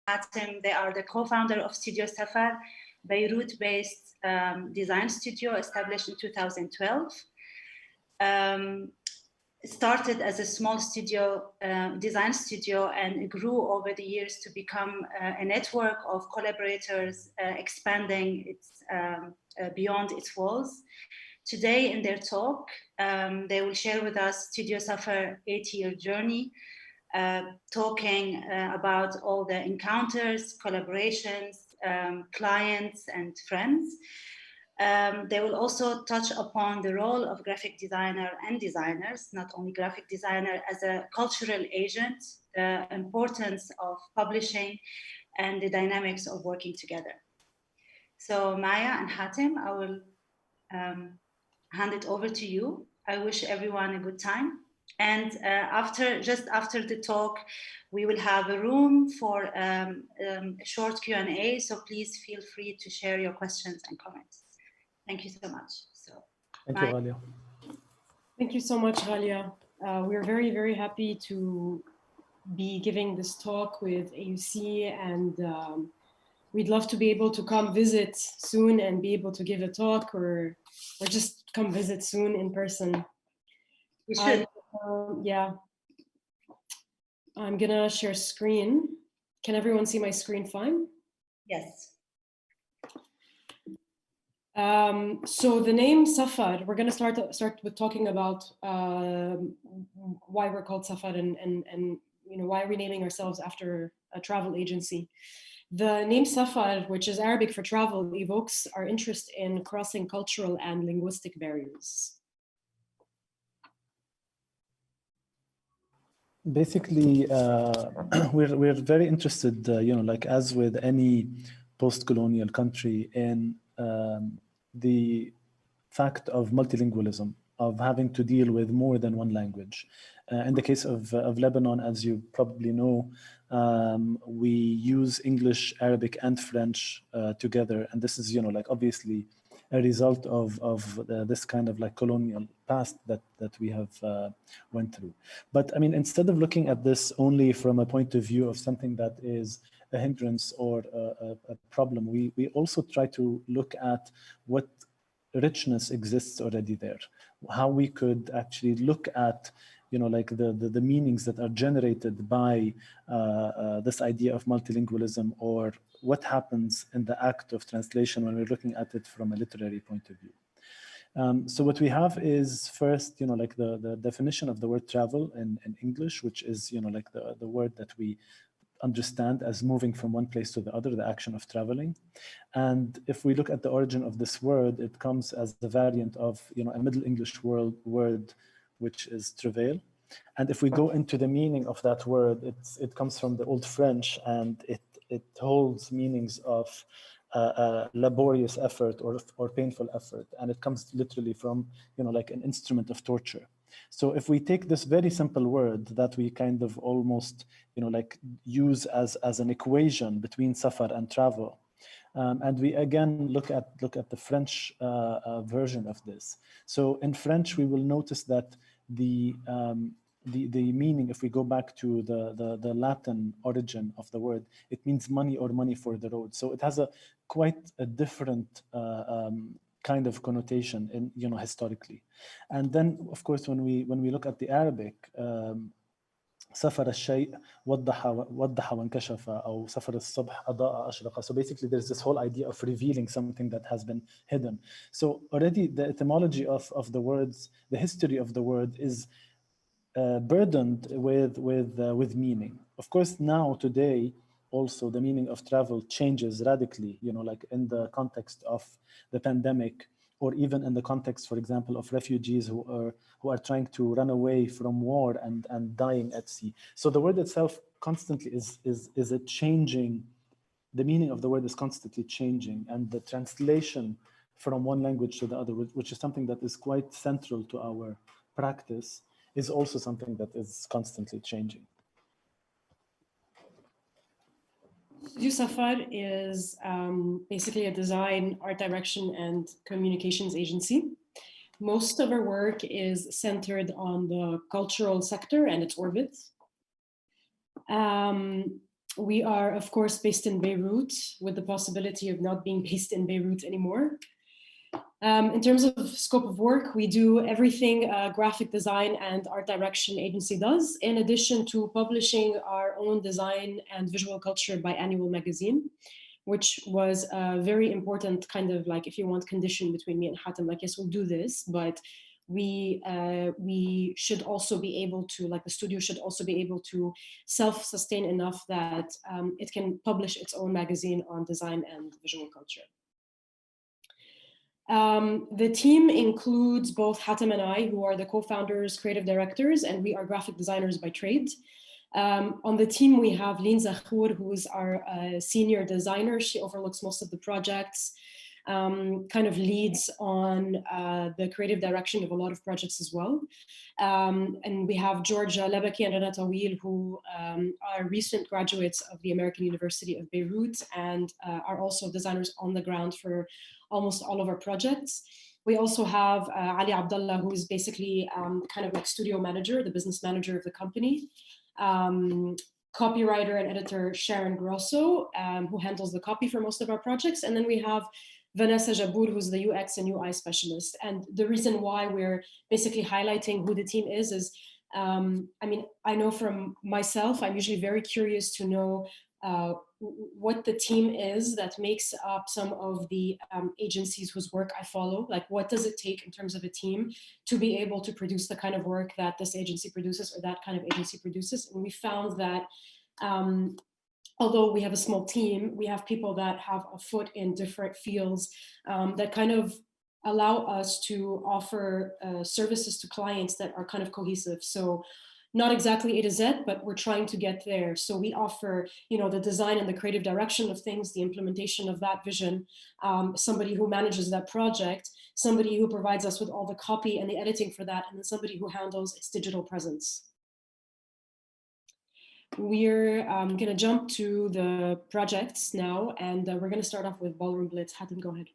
Hatem. They are the co-founder of Studio Safar, Beirut-based design studio established in 2012. Started as a small studio, design studio, and grew over the years to become a network of collaborators, expanding its beyond its walls. Today in their talk, they will share with us Studio Safar 8-year journey, talking about all the encounters, collaborations, clients, and friends. They will also touch upon the role of graphic designer and designers, not only graphic designer, as a cultural agent, the importance of publishing, and the dynamics of working together. So Maya and Hatem, I will hand it over to you. I wish everyone a good time. And just after the talk, we will have a room for a short Q&A. So please feel free to share your questions and comments. Thank you so much. Thank you, Ghalia. Thank you so much, Ghalia. We're very, very happy to be giving this talk with AUC, and we'd love to be able to come visit soon and be able to give a talk, or just come visit soon in person. You should. Yeah. I'm gonna share screen. Can everyone see my screen fine? Yes. So the name Safar, we're going to start with talking about why we're called Safar and you know, why are we naming ourselves after a travel agency. The name Safar, which is Arabic for travel, evokes our interest in crossing cultural and linguistic barriers. Basically, we're very interested, you know, like as with any post-colonial country, in the fact of multilingualism, of having to deal with more than one language. In the case of Lebanon, as you probably know, we use English, Arabic, and French together, and this is, you know, like obviously a result of this kind of like colonial past that we have went through. But I mean, instead of looking at this only from a point of view of something that is a hindrance or a problem, we also try to look at what richness exists already there, how we could actually look at, you know, like the meanings that are generated by this idea of multilingualism, or what happens in the act of translation when we're looking at it from a literary point of view. So what we have is first, you know, like the definition of the word travel in English, which is, you know, like the word that we understand as moving from one place to the other, the action of traveling. And if we look at the origin of this word, it comes as the variant of, you know, a Middle English word, which is travail. And if we go into the meaning of that word, it comes from the Old French, and it holds meanings of laborious effort or painful effort. And it comes literally from, you know, like an instrument of torture. So if we take this very simple word that we kind of almost, you know, like use as an equation between safar and travel, and we again look at the French version of this. So in French, we will notice that the meaning, if we go back to the Latin origin of the word, it means money or money for the road. So it has quite a different kind of connotation in, you know, historically. And then of course when we look at the Arabic, سفر الشيء وضح وانكشف أو سفر الصبح أضاء أشرق. So basically there's this whole idea of revealing something that has been hidden. So already the etymology of the words, the history of the word is burdened with meaning. Of course, now today also the meaning of travel changes radically, you know, like in the context of the pandemic, or even in the context, for example, of refugees who are trying to run away from war and dying at sea. So the word itself constantly is a changing. The meaning of the word is constantly changing, and the translation from one language to the other, which is something that is quite central to our practice, is also something that is constantly changing. Studio Safar is basically a design, art direction, and communications agency. Most of our work is centered on the cultural sector and its orbit. We are, of course, based in Beirut, with the possibility of not being based in Beirut anymore. In terms of scope of work, we do everything graphic design and art direction agency does, in addition to publishing our own design and visual culture biannual magazine, which was a very important kind of like, if you want, condition between me and Hatem, like, yes, we'll do this, but we should also be able to, like, the studio should also be able to self-sustain enough that it can publish its own magazine on design and visual culture. The team includes both Hatem and I, who are the co-founders, creative directors, and we are graphic designers by trade. On the team, we have Lin Zahour, who is our senior designer. She overlooks most of the projects, kind of leads on the creative direction of a lot of projects as well. And we have Georgia Labaki and Rana Tawil, who are recent graduates of the American University of Beirut and are also designers on the ground for almost all of our projects. We also have Ali Abdullah, who is basically kind of like studio manager, the business manager of the company. Copywriter and editor Sharon Grosso, who handles the copy for most of our projects. And then we have Vanessa Jabour, who's the UX and UI specialist. And the reason why we're basically highlighting who the team is I mean, I know from myself, I'm usually very curious to know what the team is that makes up some of the agencies whose work I follow. Like, what does it take in terms of a team to be able to produce the kind of work that this agency produces or that kind of agency produces? And we found that although we have a small team, we have people that have a foot in different fields that kind of allow us to offer services to clients that are kind of cohesive. So not exactly A to Z, but we're trying to get there. So we offer, you know, the design and the creative direction of things, the implementation of that vision, somebody who manages that project, somebody who provides us with all the copy and the editing for that, and then somebody who handles its digital presence. We're gonna jump to the projects now, and we're gonna start off with Ballroom Blitz. Hatem, go ahead.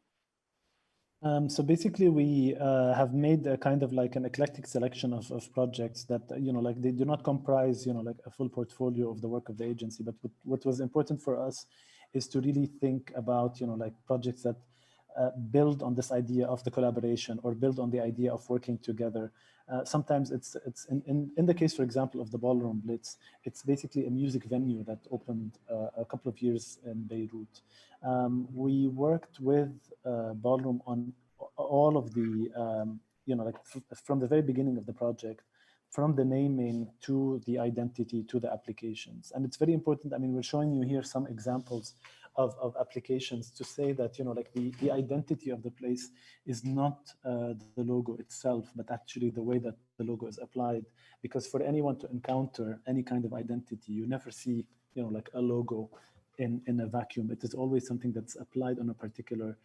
So basically, we have made a kind of like an eclectic selection of projects that, you know, like they do not comprise, you know, like a full portfolio of the work of the agency. But what was important for us is to really think about, you know, like projects that build on this idea of the collaboration or build on the idea of working together. Sometimes it's in the case, for example, of the Ballroom Blitz, it's basically a music venue that opened a couple of years in Beirut. We worked with Ballroom on all of the, you know, like from the very beginning of the project, from the naming to the identity to the applications. And it's very important. I mean, we're showing you here some examples of applications to say that, you know, like the identity of the place is not the logo itself, but actually the way that the logo is applied. Because for anyone to encounter any kind of identity, you never see, you know, like a logo in a vacuum. It is always something that's applied on a particular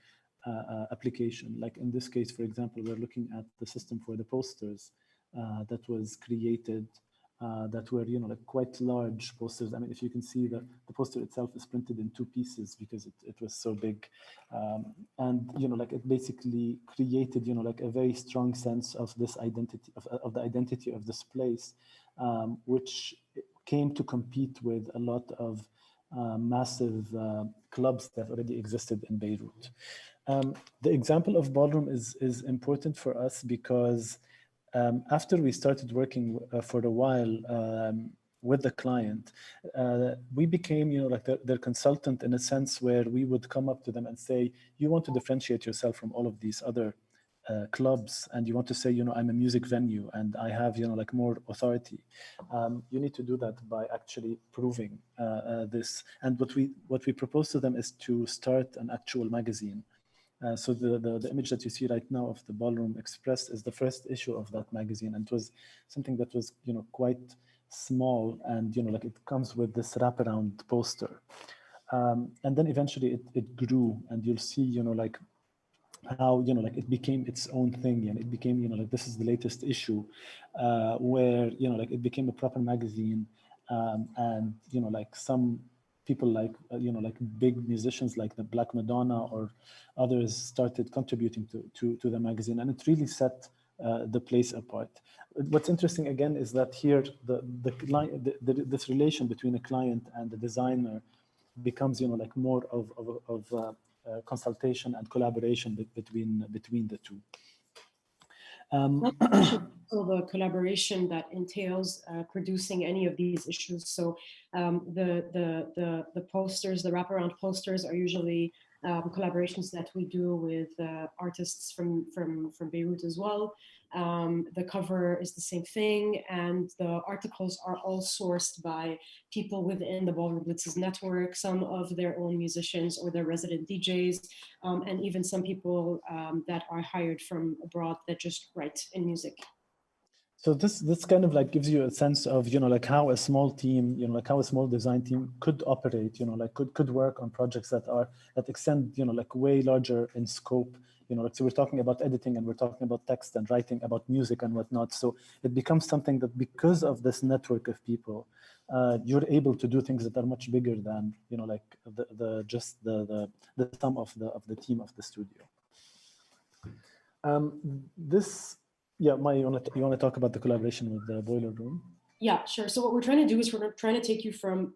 application. Like in this case, for example, we're looking at the system for the posters that was created that were, you know, like quite large posters. I mean, if you can see that the poster itself is printed in 2 pieces because it was so big. And, you know, like it basically created, you know, like a very strong sense of this identity, of the identity of this place, which came to compete with a lot of massive clubs that already existed in Beirut. The example of Ballroom is important for us because after we started working for a while with the client, we became, you know, like their consultant in a sense where we would come up to them and say, you want to differentiate yourself from all of these other clubs, and you want to say, you know, I'm a music venue and I have, you know, like more authority. You need to do that by actually proving this. And what we propose to them is to start an actual magazine. So the image that you see right now of the Ballroom Express is the first issue of that magazine, and it was something that was, you know, quite small, and, you know, like it comes with this wraparound poster, and then eventually it grew, and you'll see, you know, like how, you know, like it became its own thing, and it became, you know, like this is the latest issue, where, you know, like it became a proper magazine, and, you know, like some people like, you know, like big musicians like the Black Madonna or others started contributing to the magazine, and it really set plays a part. What's interesting again is that here this relation between a client and the designer becomes, you know, like more of consultation and collaboration between the two. So the collaboration that entails producing any of these issues. So the posters, the wraparound posters, are usually collaborations that we do with artists from Beirut as well. The cover is the same thing, and the articles are all sourced by people within the Ballroom Blitz's network, some of their own musicians or their resident DJs, and even some people that are hired from abroad that just write in music. So this kind of like gives you a sense of, you know, like how a small team, you know, like how a small design team could operate, you know, like could work on projects that extend, you know, like way larger in scope, you know, like, so we're talking about editing and we're talking about text and writing about music and whatnot. So it becomes something that, because of this network of people, you're able to do things that are much bigger than, you know, like the sum of the team of the studio. Yeah, Maya, you want to talk about the collaboration with the Boiler Room? Yeah, sure. So what we're trying to do is we're trying to take you from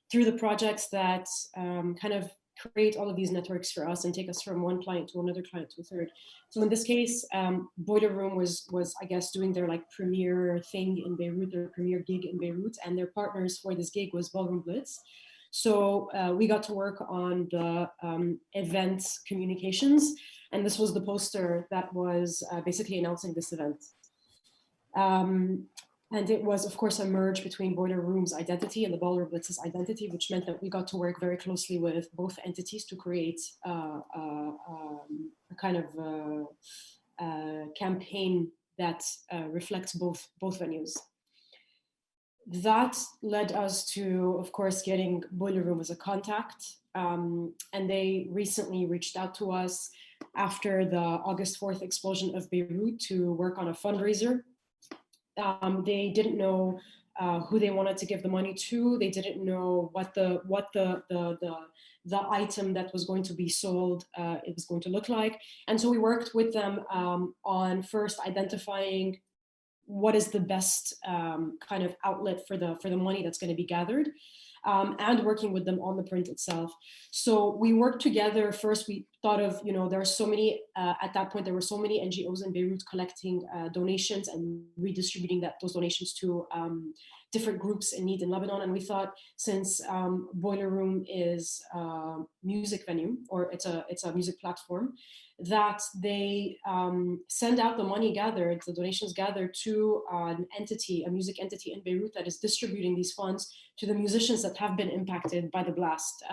through the projects that kind of create all of these networks for us and take us from one client to another client to a third. So in this case, Boiler Room was I guess doing their like premiere thing in Beirut, their premiere gig in Beirut, and their partners for this gig was Ballroom Blitz. So we got to work on the event communications, and this was the poster that was basically announcing this event. And it was, of course, a merge between Boiler Room's identity and the Ballroom Blitz's identity, which meant that we got to work very closely with both entities to create a kind of campaign that reflects both venues. That led us to, of course, getting Boiler Room as a contact. And they recently reached out to us after the August 4th explosion of Beirut to work on a fundraiser. They didn't know who they wanted to give the money to. They didn't know what the item that was going to be sold it was going to look like. And so we worked with them on first identifying what is the best kind of outlet for the money that's going to be gathered, and working with them on the print itself. So we worked together. First, we thought of, you know, there are so many, at that point, there were so many NGOs in Beirut collecting donations and redistributing those donations to different groups in need in Lebanon. And we thought, since Boiler Room is a music venue, or it's a music platform, that they send out the money gathered, the donations gathered, to an entity, a music entity in Beirut that is distributing these funds to the musicians that have been impacted by the blast,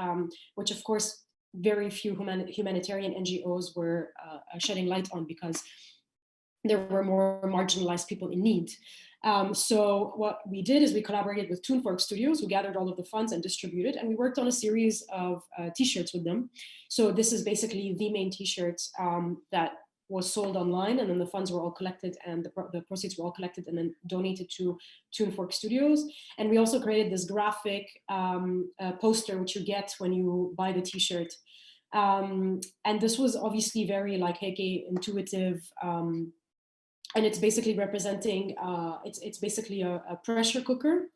which of course very few humanitarian NGOs were shedding light on, because there were more marginalized people in need. So what we did is we collaborated with Toonfork Studios, who gathered all of the funds and distributed, and we worked on a series of t-shirts with them. So this is basically the main t-shirt that was sold online, and then the funds were all collected, and the proceeds were all collected and then donated to Toonfork Studios. And we also created this graphic poster, which you get when you buy the t-shirt. And this was obviously very like Henger intuitive, and it's basically representing, it's basically a pressure cooker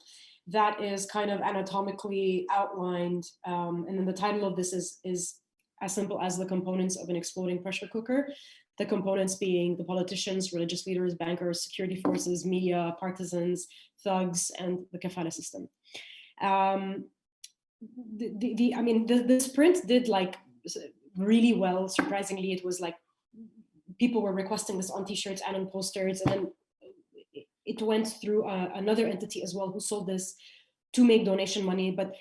that is kind of anatomically outlined. And then the title of this is as simple as the components of an exploding pressure cooker. The components being the politicians, religious leaders, bankers, security forces, media, partisans, thugs, and the kafala system. This print did like really well. Surprisingly, it was like people were requesting this on t-shirts and on posters, and then it went through another entity as well who sold this to make donation money. But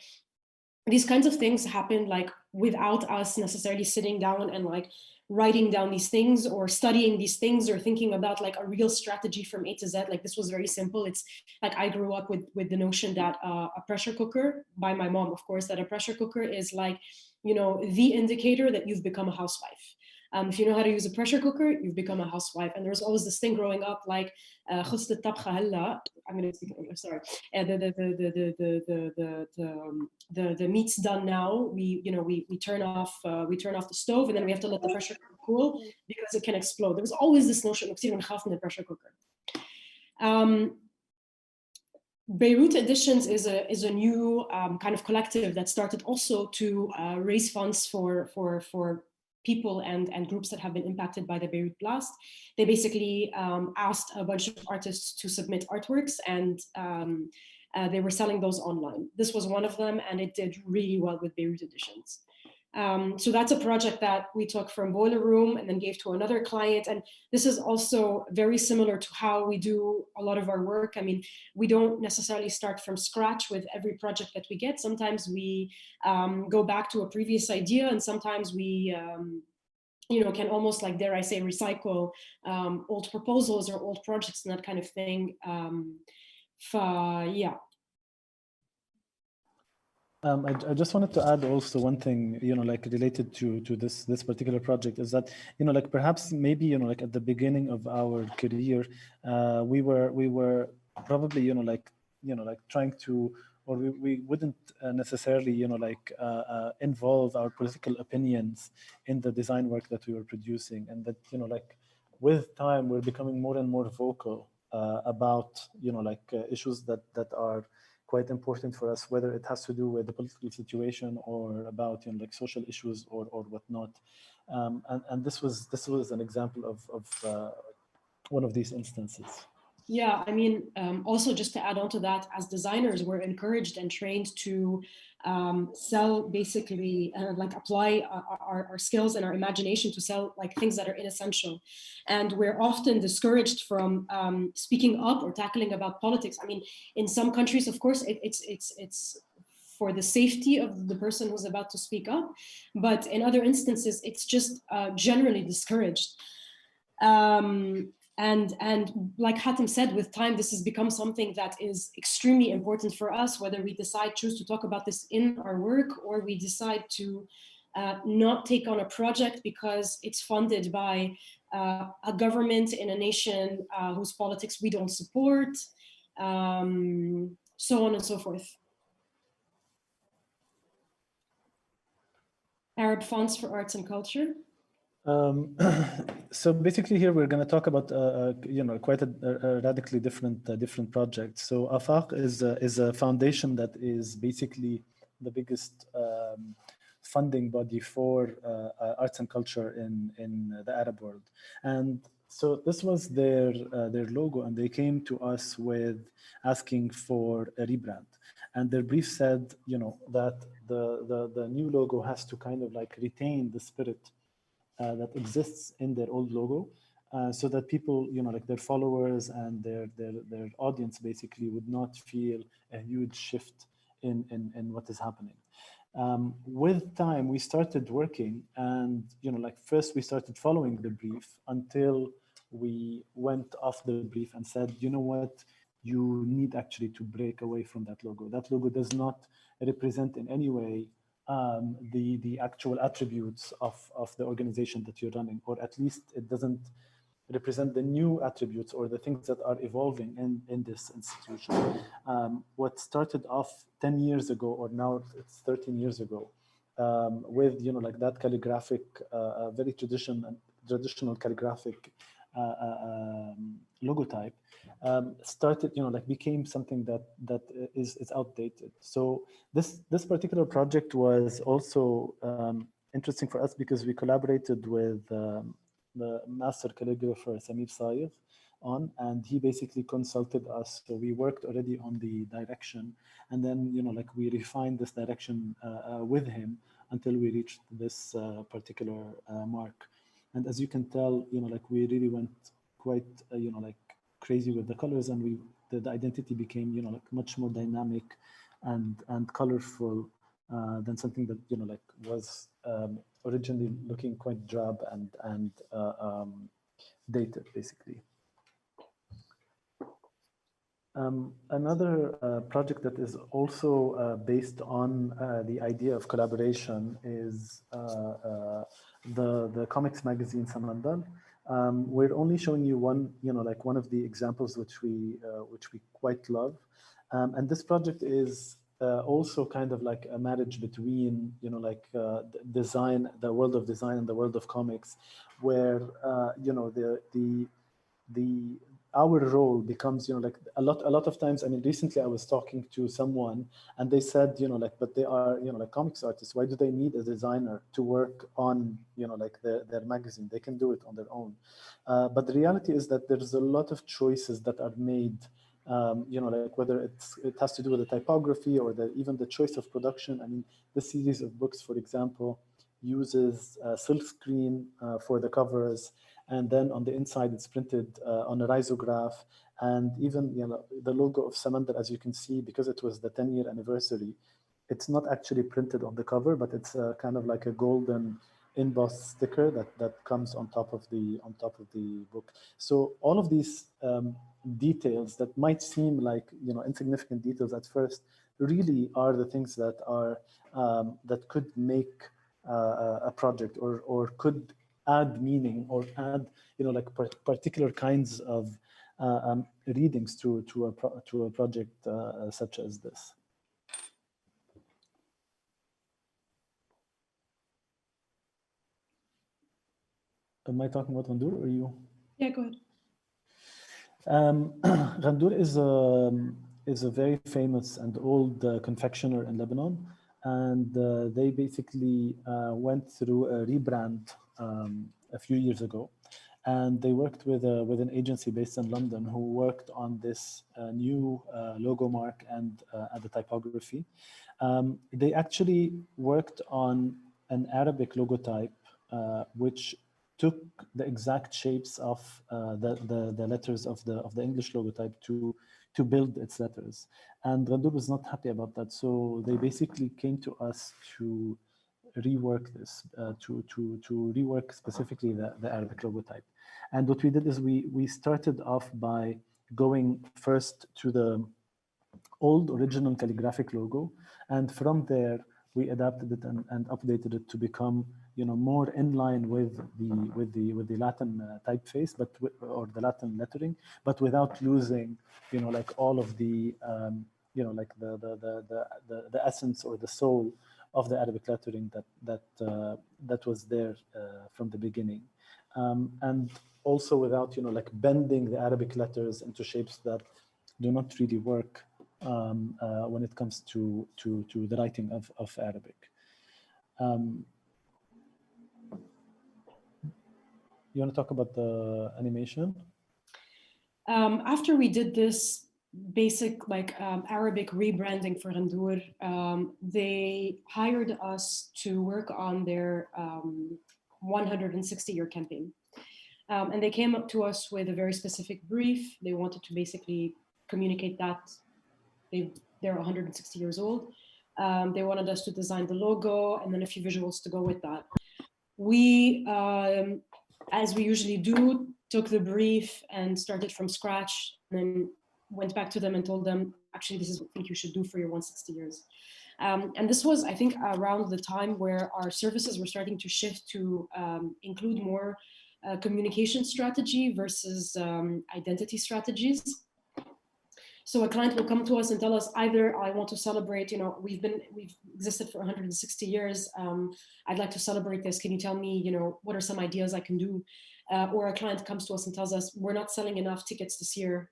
these kinds of things happened like without us necessarily sitting down and like writing down these things or studying these things or thinking about like a real strategy from A to Z. Like this was very simple. It's like I grew up with the notion that a pressure cooker, by my mom, of course, that a pressure cooker is like, you know, the indicator that you've become a housewife. If you know how to use a pressure cooker, you've become a housewife. And there was always this thing growing up, like خلصت الطبخة هلا. I'm going to speak English. Sorry. The meat's done now. We turn off the stove, and then we have to let the pressure cooker cool because it can explode. There was always this notion of the pressure cooker. Beirut Editions is a new kind of collective that started also to raise funds for people and groups that have been impacted by the Beirut blast. They basically asked a bunch of artists to submit artworks, and they were selling those online. This was one of them, and it did really well with Beirut Editions. So that's a project that we took from Boiler Room and then gave to another client. And this is also very similar to how we do a lot of our work. I mean, we don't necessarily start from scratch with every project that we get. Sometimes we go back to a previous idea, and sometimes we can almost, like, dare I say, recycle old proposals or old projects and that kind of thing. Yeah. I just wanted to add also one thing, like related to this particular project, is that, like perhaps maybe, like at the beginning of our career, we were probably, like trying to, or we wouldn't necessarily, involve our political opinions in the design work that we were producing. And that, like with time, we're becoming more and more vocal about, issues that are quite important for us, whether it has to do with the political situation or about like social issues or whatnot. And this was an example of one of these instances. Yeah, I mean, also just to add on to that, as designers, we're encouraged and trained to sell, basically, like apply our skills and our imagination to sell like things that are inessential. And we're often discouraged from speaking up or tackling about politics. I mean, in some countries, of course, it's for the safety of the person who's about to speak up. But in other instances, it's just generally discouraged. And like Hatem said, with time, this has become something that is extremely important for us, whether we choose to talk about this in our work, or we decide to not take on a project because it's funded by a government in a nation whose politics we don't support, so on and so forth. Arab Funds for Arts and Culture. So basically here we're going to talk about quite a radically different project. So AFAQ is a foundation that is basically the biggest funding body for arts and culture in the Arab world. And so this was their logo, and they came to us with asking for a rebrand. And their brief said, that the new logo has to kind of like retain the spirit that exists in their old logo, so that people, like their followers and their audience basically would not feel a huge shift in what is happening. With time, we started working, and like first we started following the brief until we went off the brief and said, you know what, you need actually to break away from that logo. That logo does not represent in any way the actual attributes of the organization that you're running, or at least it doesn't represent the new attributes or the things that are evolving in this institution. What started off 10 years ago, or now it's 13 years ago, with like that calligraphic, very traditional calligraphic logotype, started, like became something that is outdated. So this particular project was also interesting for us because we collaborated with the master calligrapher Samir Saïgh on, and he basically consulted us. So we worked already on the direction, and then like we refined this direction with him until we reached this particular mark. And as you can tell, like we really went quite like crazy with the colors, and the identity became like much more dynamic and colorful than something that like was originally looking quite drab and dated, basically. Another project that is also based on the idea of collaboration is the comics magazine Samandal. We're only showing you one of the examples which we quite love, and this project is also kind of like a marriage between design, the world of design, and the world of comics, where our role becomes, like a lot of times. I mean, recently I was talking to someone and they said, but they are, like comics artists. Why do they need a designer to work on, their magazine? They can do it on their own. But the reality is that there's a lot of choices that are made, like whether it has to do with the typography or even the choice of production. I mean, the series of books, for example, uses silk screen for the covers, and then on the inside it's printed on a risograph. And even the logo of Samandal, as you can see, because it was the 10-year anniversary, it's not actually printed on the cover, but it's kind of like a golden embossed sticker that comes on top of the book. So all of these details that might seem like insignificant details at first really are the things that are that could make a project or could add meaning or add like particular kinds of readings to a project such as this. Am I talking about Ghandour or you? Yeah, go ahead. Ghandour is a very famous and old confectioner in Lebanon, and they basically went through a rebrand a few years ago, and they worked with an agency based in London who worked on this new logo mark and the typography. They actually worked on an Arabic logotype which took the exact shapes of the letters of the English logotype to build its letters. And Ghandour was not happy about that, so they basically came to us to rework this, to rework specifically the Arabic logotype. And what we did is we started off by going first to the old original calligraphic logo, and from there we adapted it and updated it to become more in line with the Latin typeface, or the Latin lettering, but without losing like all of the like the essence or the soul of the Arabic lettering that was there from the beginning, and also without like bending the Arabic letters into shapes that do not really work when it comes to the writing of Arabic. You want to talk about the animation? After we did this basic Arabic rebranding for Ghandour, they hired us to work on their 160-year campaign. And they came up to us with a very specific brief. They wanted to basically communicate that they're 160 years old. They wanted us to design the logo and then a few visuals to go with that. We, as we usually do, took the brief and started from scratch, and then went back to them and told them, actually, this is what I think you should do for your 160 years. And this was, I think, around the time where our services were starting to shift to include more communication strategy versus identity strategies. So a client will come to us and tell us either, I want to celebrate, we've existed for 160 years. I'd like to celebrate this. Can you tell me, what are some ideas I can do? Or a client comes to us and tells us, we're not selling enough tickets this year.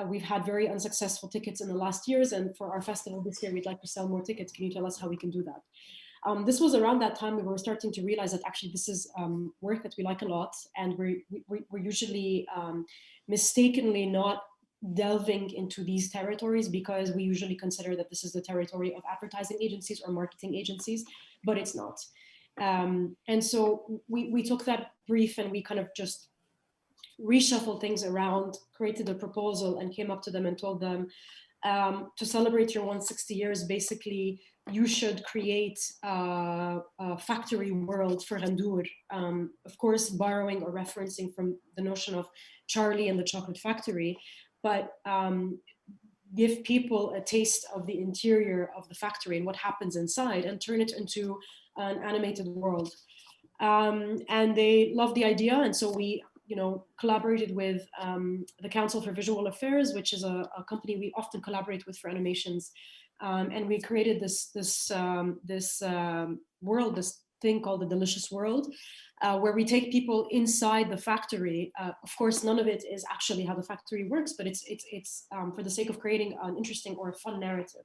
We've had very unsuccessful tickets in the last years. And for our festival this year, we'd like to sell more tickets. Can you tell us how we can do that? This was around that time we were starting to realize that actually this is work that we like a lot. And we're usually mistakenly not delving into these territories because we usually consider that this is the territory of advertising agencies or marketing agencies, but it's not. And so we took that brief and we kind of just reshuffled things around, created a proposal and came up to them and told them, to celebrate your 160 years, basically, you should create a factory world for Ghandour. Of course, borrowing or referencing from the notion of Charlie and the Chocolate Factory. but give people a taste of the interior of the factory and what happens inside, and turn it into an animated world. And they loved the idea, and so we, collaborated with the Council for Visual Affairs, which is a company we often collaborate with for animations, and we created this world, this thing called the Delicious World, where we take people inside the factory. Of course, none of it is actually how the factory works, but it's for the sake of creating an interesting or a fun narrative.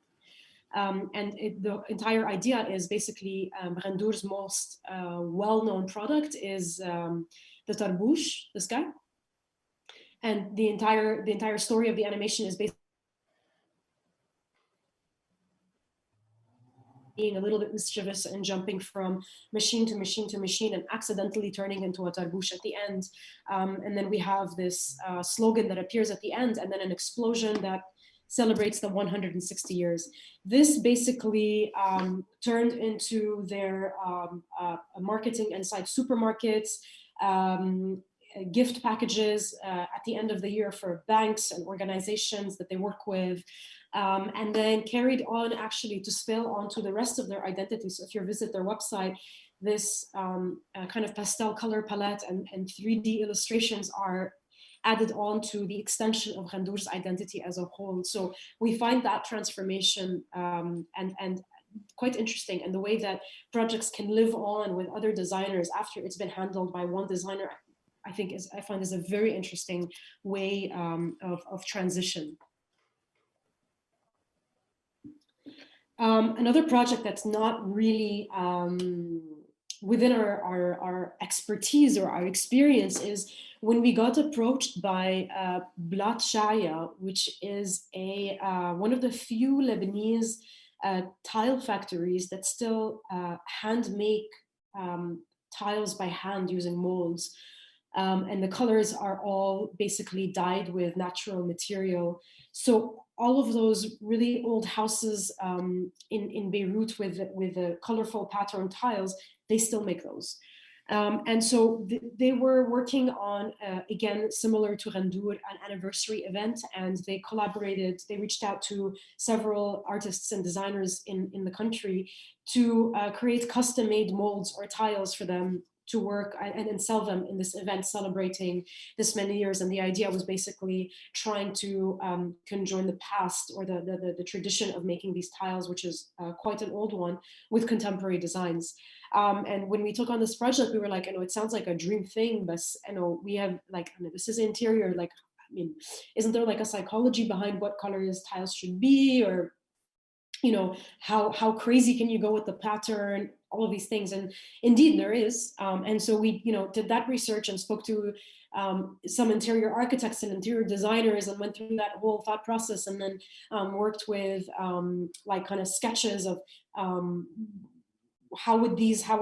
The entire idea is basically Rendour's most well-known product is the tarbouche, this guy, and the entire story of the animation is basically being a little bit mischievous and jumping from machine to machine to machine and accidentally turning into a tarbouche at the end. And then we have this slogan that appears at the end, and then an explosion that celebrates the 160 years. This basically turned into their marketing inside supermarkets, gift packages at the end of the year for banks and organizations that they work with, and then carried on actually to spill onto the rest of their identity. So if you visit their website, this kind of pastel color palette and 3D illustrations are added on to the extension of Rendour's identity as a whole. So we find that transformation and quite interesting, and the way that projects can live on with other designers after it's been handled by one designer, I find is a very interesting way of transition. Another project that's not really within our expertise or our experience is when we got approached by Blat Shaya, which is one of the few Lebanese tile factories that still hand make tiles by hand using molds. And the colors are all basically dyed with natural material. So all of those really old houses in Beirut with the colorful pattern tiles, they still make those. And so they were working on, again, similar to Rendour, an anniversary event, and they collaborated, they reached out to several artists and designers in the country to create custom-made molds or tiles for them to work and then sell them in this event celebrating this many years. And the idea was basically trying to conjoin the past or the tradition of making these tiles, which is quite an old one, with contemporary designs. And when we took on this project, we were like, it sounds like a dream thing, but we have like, this is interior, like, isn't there like a psychology behind what colors tiles should be, or how crazy can you go with the pattern, all of these things? And indeed there is. And so we, did that research and spoke to some interior architects and interior designers and went through that whole thought process, and then worked with like kind of sketches of how would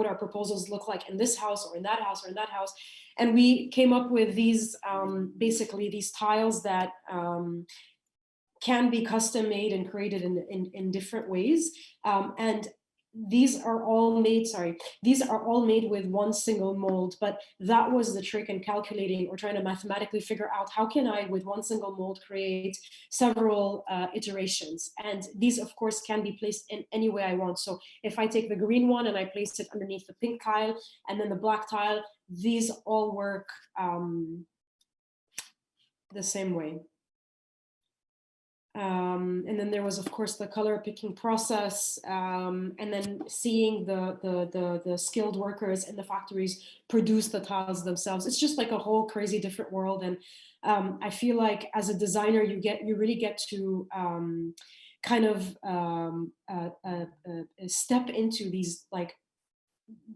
our proposals look like in this house or in that house or in that house. And we came up with these, basically these tiles that can be custom made and created in different ways. And these are all made with one single mold, but that was the trick in calculating or trying to mathematically figure out how can I, with one single mold, create several iterations. And these, of course, can be placed in any way I want. So if I take the green one and I place it underneath the pink tile and then the black tile, these all work the same way. And then there was, of course, the color picking process, and then seeing the skilled workers in the factories produce the tiles themselves. It's just like a whole crazy different world. And I feel like as a designer, you really get to kind of step into these like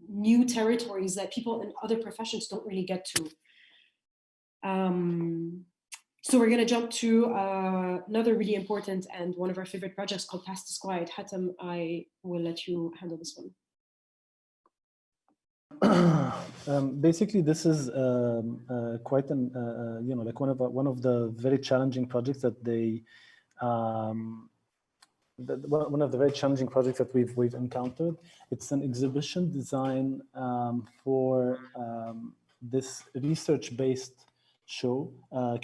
new territories that people in other professions don't really get to. So we're going to jump to another really important and one of our favorite projects called Past is Quiet. Hatem, I will let you handle this one. Basically, this is quite an like one of the very challenging projects that they one of the very challenging projects that we've encountered. It's an exhibition design for this research-based show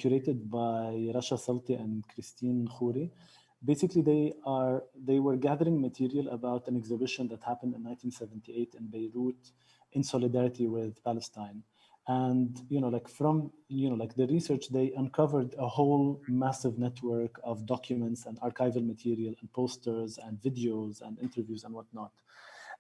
curated by Rasha Salti and Christine Khouri. Basically, they were gathering material about an exhibition that happened in 1978 in Beirut in solidarity with Palestine. And from the research, they uncovered a whole massive network of documents and archival material and posters and videos and interviews and whatnot.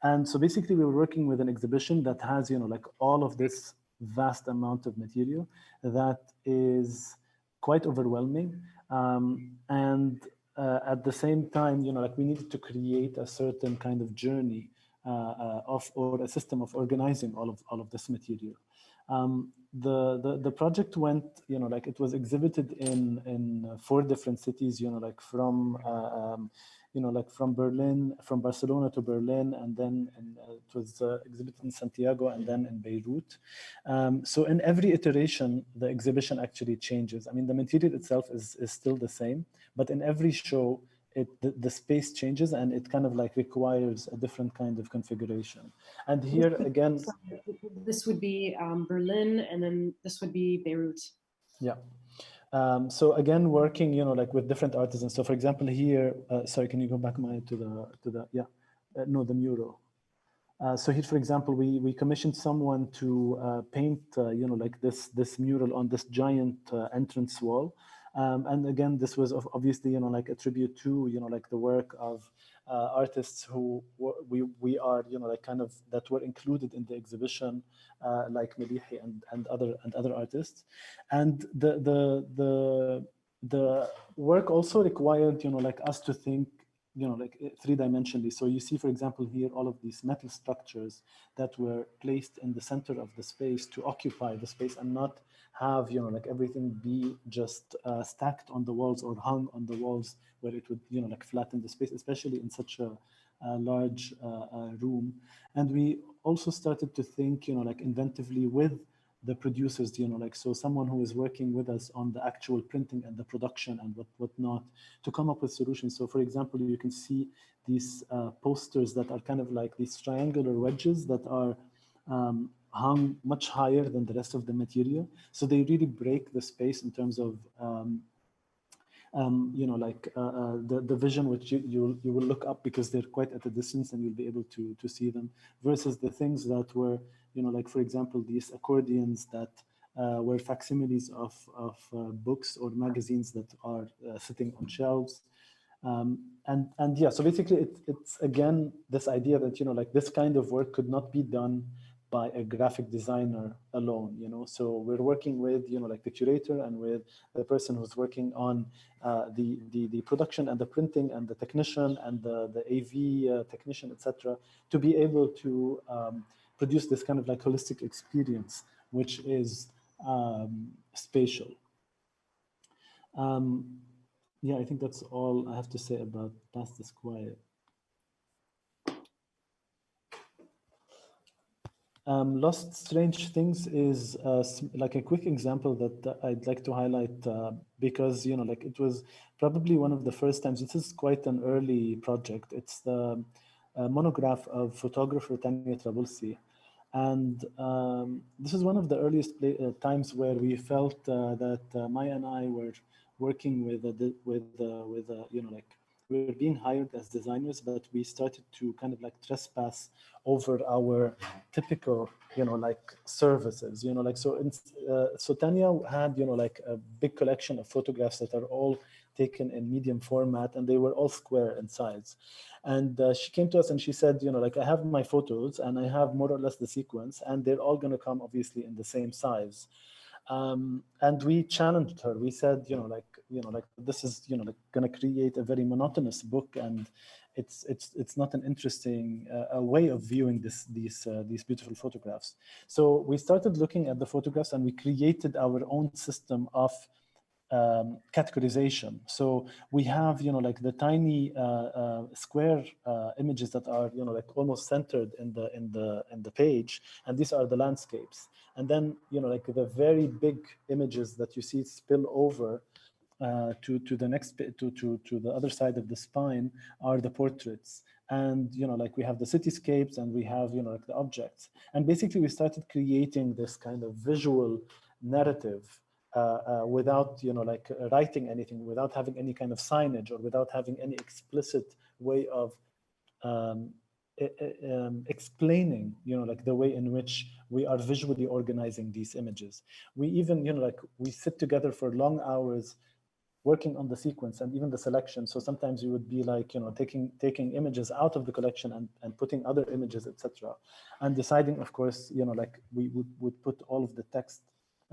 And so basically, we were working with an exhibition that has all of this vast amount of material that is quite overwhelming. And at the same time, we needed to create a certain kind of journey or a system of organizing all of this material. The project went, it was exhibited in 4 different cities, from Berlin, from Barcelona to Berlin, and then it was exhibited in Santiago and then in Beirut. So in every iteration, the exhibition actually changes. I mean, the material itself is still the same, but in every show, the space changes and it kind of requires a different kind of configuration. And here again, this would be Berlin, and then this would be Beirut. Yeah. So again, working, with different artisans. So for example, here, sorry, can you go back, Maya, to the mural. So here, for example, we commissioned someone to paint, this mural on this giant entrance wall. And again, this was obviously, a tribute to, the work of artists who we are, that were included in the exhibition, like Melihi and other artists. And the work also required, us to think, 3-dimensionally. So you see, for example, here, all of these metal structures that were placed in the center of the space to occupy the space and not have, everything be just stacked on the walls or hung on the walls where it would, flatten the space, especially in such a large room. And we also started to think, inventively with the producers, so someone who is working with us on the actual printing and the production and whatnot, to come up with solutions. So for example, you can see these posters that are kind of like these triangular wedges that are hung much higher than the rest of the material. So they really break the space in terms of the vision which you will look up because they're quite at a distance and you'll be able to see them, versus the things that were, for example, these accordions that were facsimiles of books or magazines that are sitting on shelves. And yeah, so basically it's again, this idea that, this kind of work could not be done by a graphic designer alone, So we're working with, the curator and with the person who's working on the production and the printing and the technician and the AV technician, etc., to be able to produce this kind of holistic experience, which is spatial. Yeah, I think that's all I have to say about Past is Quiet. Lost Strange Things is a quick example that I'd like to highlight because, it was probably one of the first times. This is quite an early project. It's the monograph of photographer Tanya Trabulsi. And this is one of the earliest times where we felt that Maya and I were working with we were being hired as designers, but we started to kind of trespass over our typical, services, so Tanya had, a big collection of photographs that are all taken in medium format, and they were all square in size. And she came to us and she said, I have my photos and I have more or less the sequence, and they're all going to come obviously in the same size. And we challenged her. We said, this is, going to create a very monotonous book, and it's not an interesting way of viewing these beautiful photographs. So we started looking at the photographs, and we created our own system of categorization. So we have, the tiny square images that are, almost centered in the page, and these are the landscapes. And then, the very big images that you see spill over to the next to the other side of the spine are the portraits. And we have the cityscapes, and we have the objects. And basically we started creating this kind of visual narrative without, like writing anything, without having any kind of signage, or without having any explicit way of explaining, like the way in which we are visually organizing these images. We even, like we sit together for long hours working on the sequence and even the selection. So sometimes we would be like, taking images out of the collection and putting other images, etc. And deciding, of course, like we would put all of the text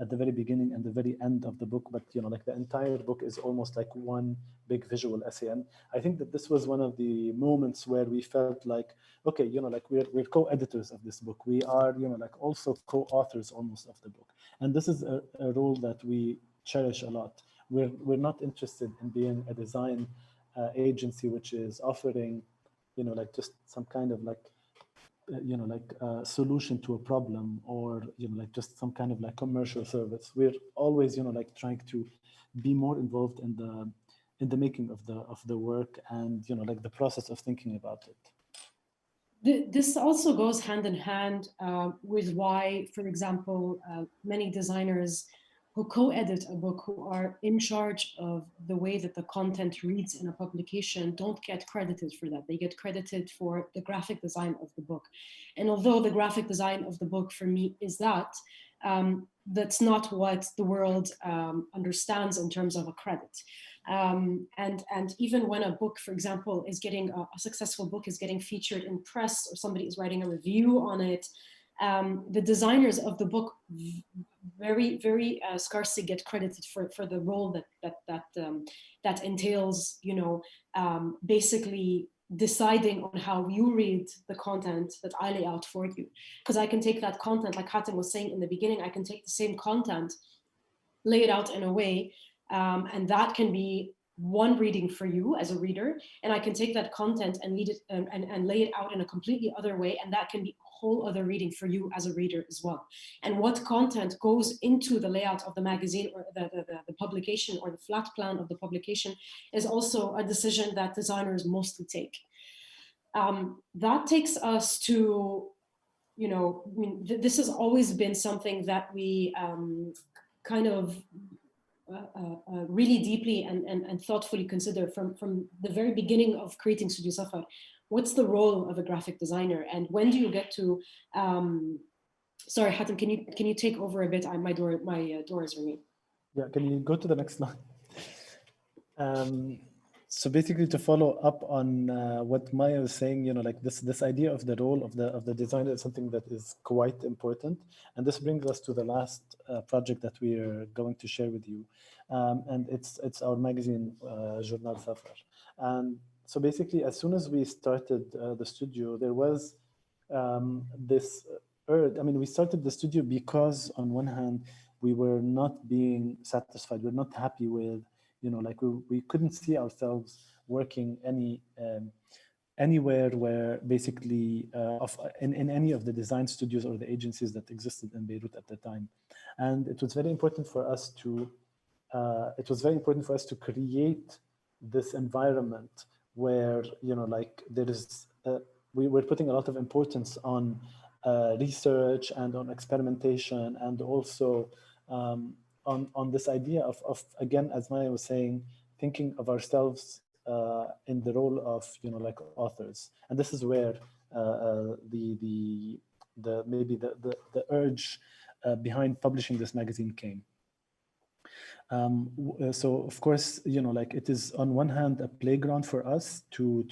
at the very beginning and the very end of the book, but like the entire book is almost like one big visual essay. And I think that this was one of the moments where we felt like, okay, like we're co-editors of this book. We are, like also co-authors almost of the book. And this is a role that we cherish a lot. We're not interested in being a design agency which is offering, like just some kind of like, like a solution to a problem, or like just some kind of like commercial service. We're always like trying to be more involved in the making of the work, and like the process of thinking about it. This also goes hand in hand with why, for example, many designers who co-edit a book, who are in charge of the way that the content reads in a publication, don't get credited for that. They get credited for the graphic design of the book. And although the graphic design of the book for me is that's not what the world understands in terms of a credit. And even when a book, for example, is getting a successful book is getting featured in press, or somebody is writing a review on it, the designers of the book very, very scarcely get credited for the role that entails, basically deciding on how you read the content that I lay out for you. Because I can take that content, like Hatem was saying in the beginning, I can take the same content, lay it out in a way, and that can be one reading for you as a reader, and I can take that content and lead it and lay it out in a completely other way, and that can be a whole other reading for you as a reader as well. And what content goes into the layout of the magazine, or the publication, or the flat plan of the publication, is also a decision that designers mostly take. That takes us to, this has always been something that we kind of really deeply and thoughtfully consider from the very beginning of creating Studio Safar. What's the role of a graphic designer, and when do you get to? Sorry, Hatem, can you take over a bit? My door is ringing. Yeah, can you go to the next slide? So basically, to follow up on what Maya was saying, like this idea of the role of the designer is something that is quite important, and this brings us to the last project that we are going to share with you, and it's our magazine, Journal Safar. And so basically, as soon as we started the studio, there was this urge. I mean, we started the studio because on one hand, we were not being satisfied. We're not happy with, like we couldn't see ourselves working anywhere where basically in any of the design studios or the agencies that existed in Beirut at the time. And it was very important for us to create this environment where, like there is, we were putting a lot of importance on research and on experimentation, and also on this idea of again, as Maya was saying, thinking of ourselves in the role of, like authors. And this is where the urge behind publishing this magazine came. So of course, like it is on one hand a playground for us to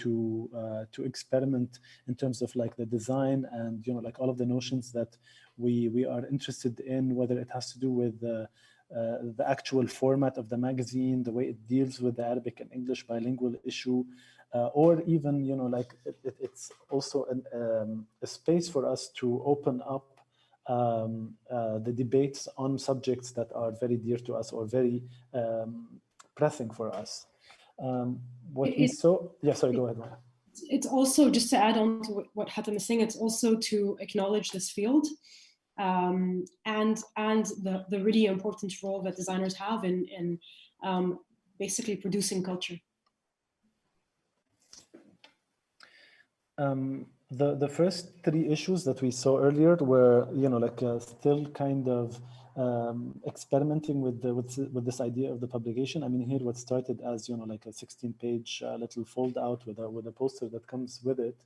experiment in terms of like the design and like all of the notions that we are interested in, whether it has to do with the actual format of the magazine, the way it deals with the Arabic and English bilingual issue, or even like it's also a space for us to open up the debates on subjects that are very dear to us or very pressing for us. Sorry, go ahead, Maya. It's also, just to add on to what Hatem is saying, it's also to acknowledge this field and the really important role that designers have in basically producing culture. The first three issues that we saw earlier were, like still kind of experimenting with this idea of the publication. I mean, here what started as like a 16-page little fold out with a poster that comes with it,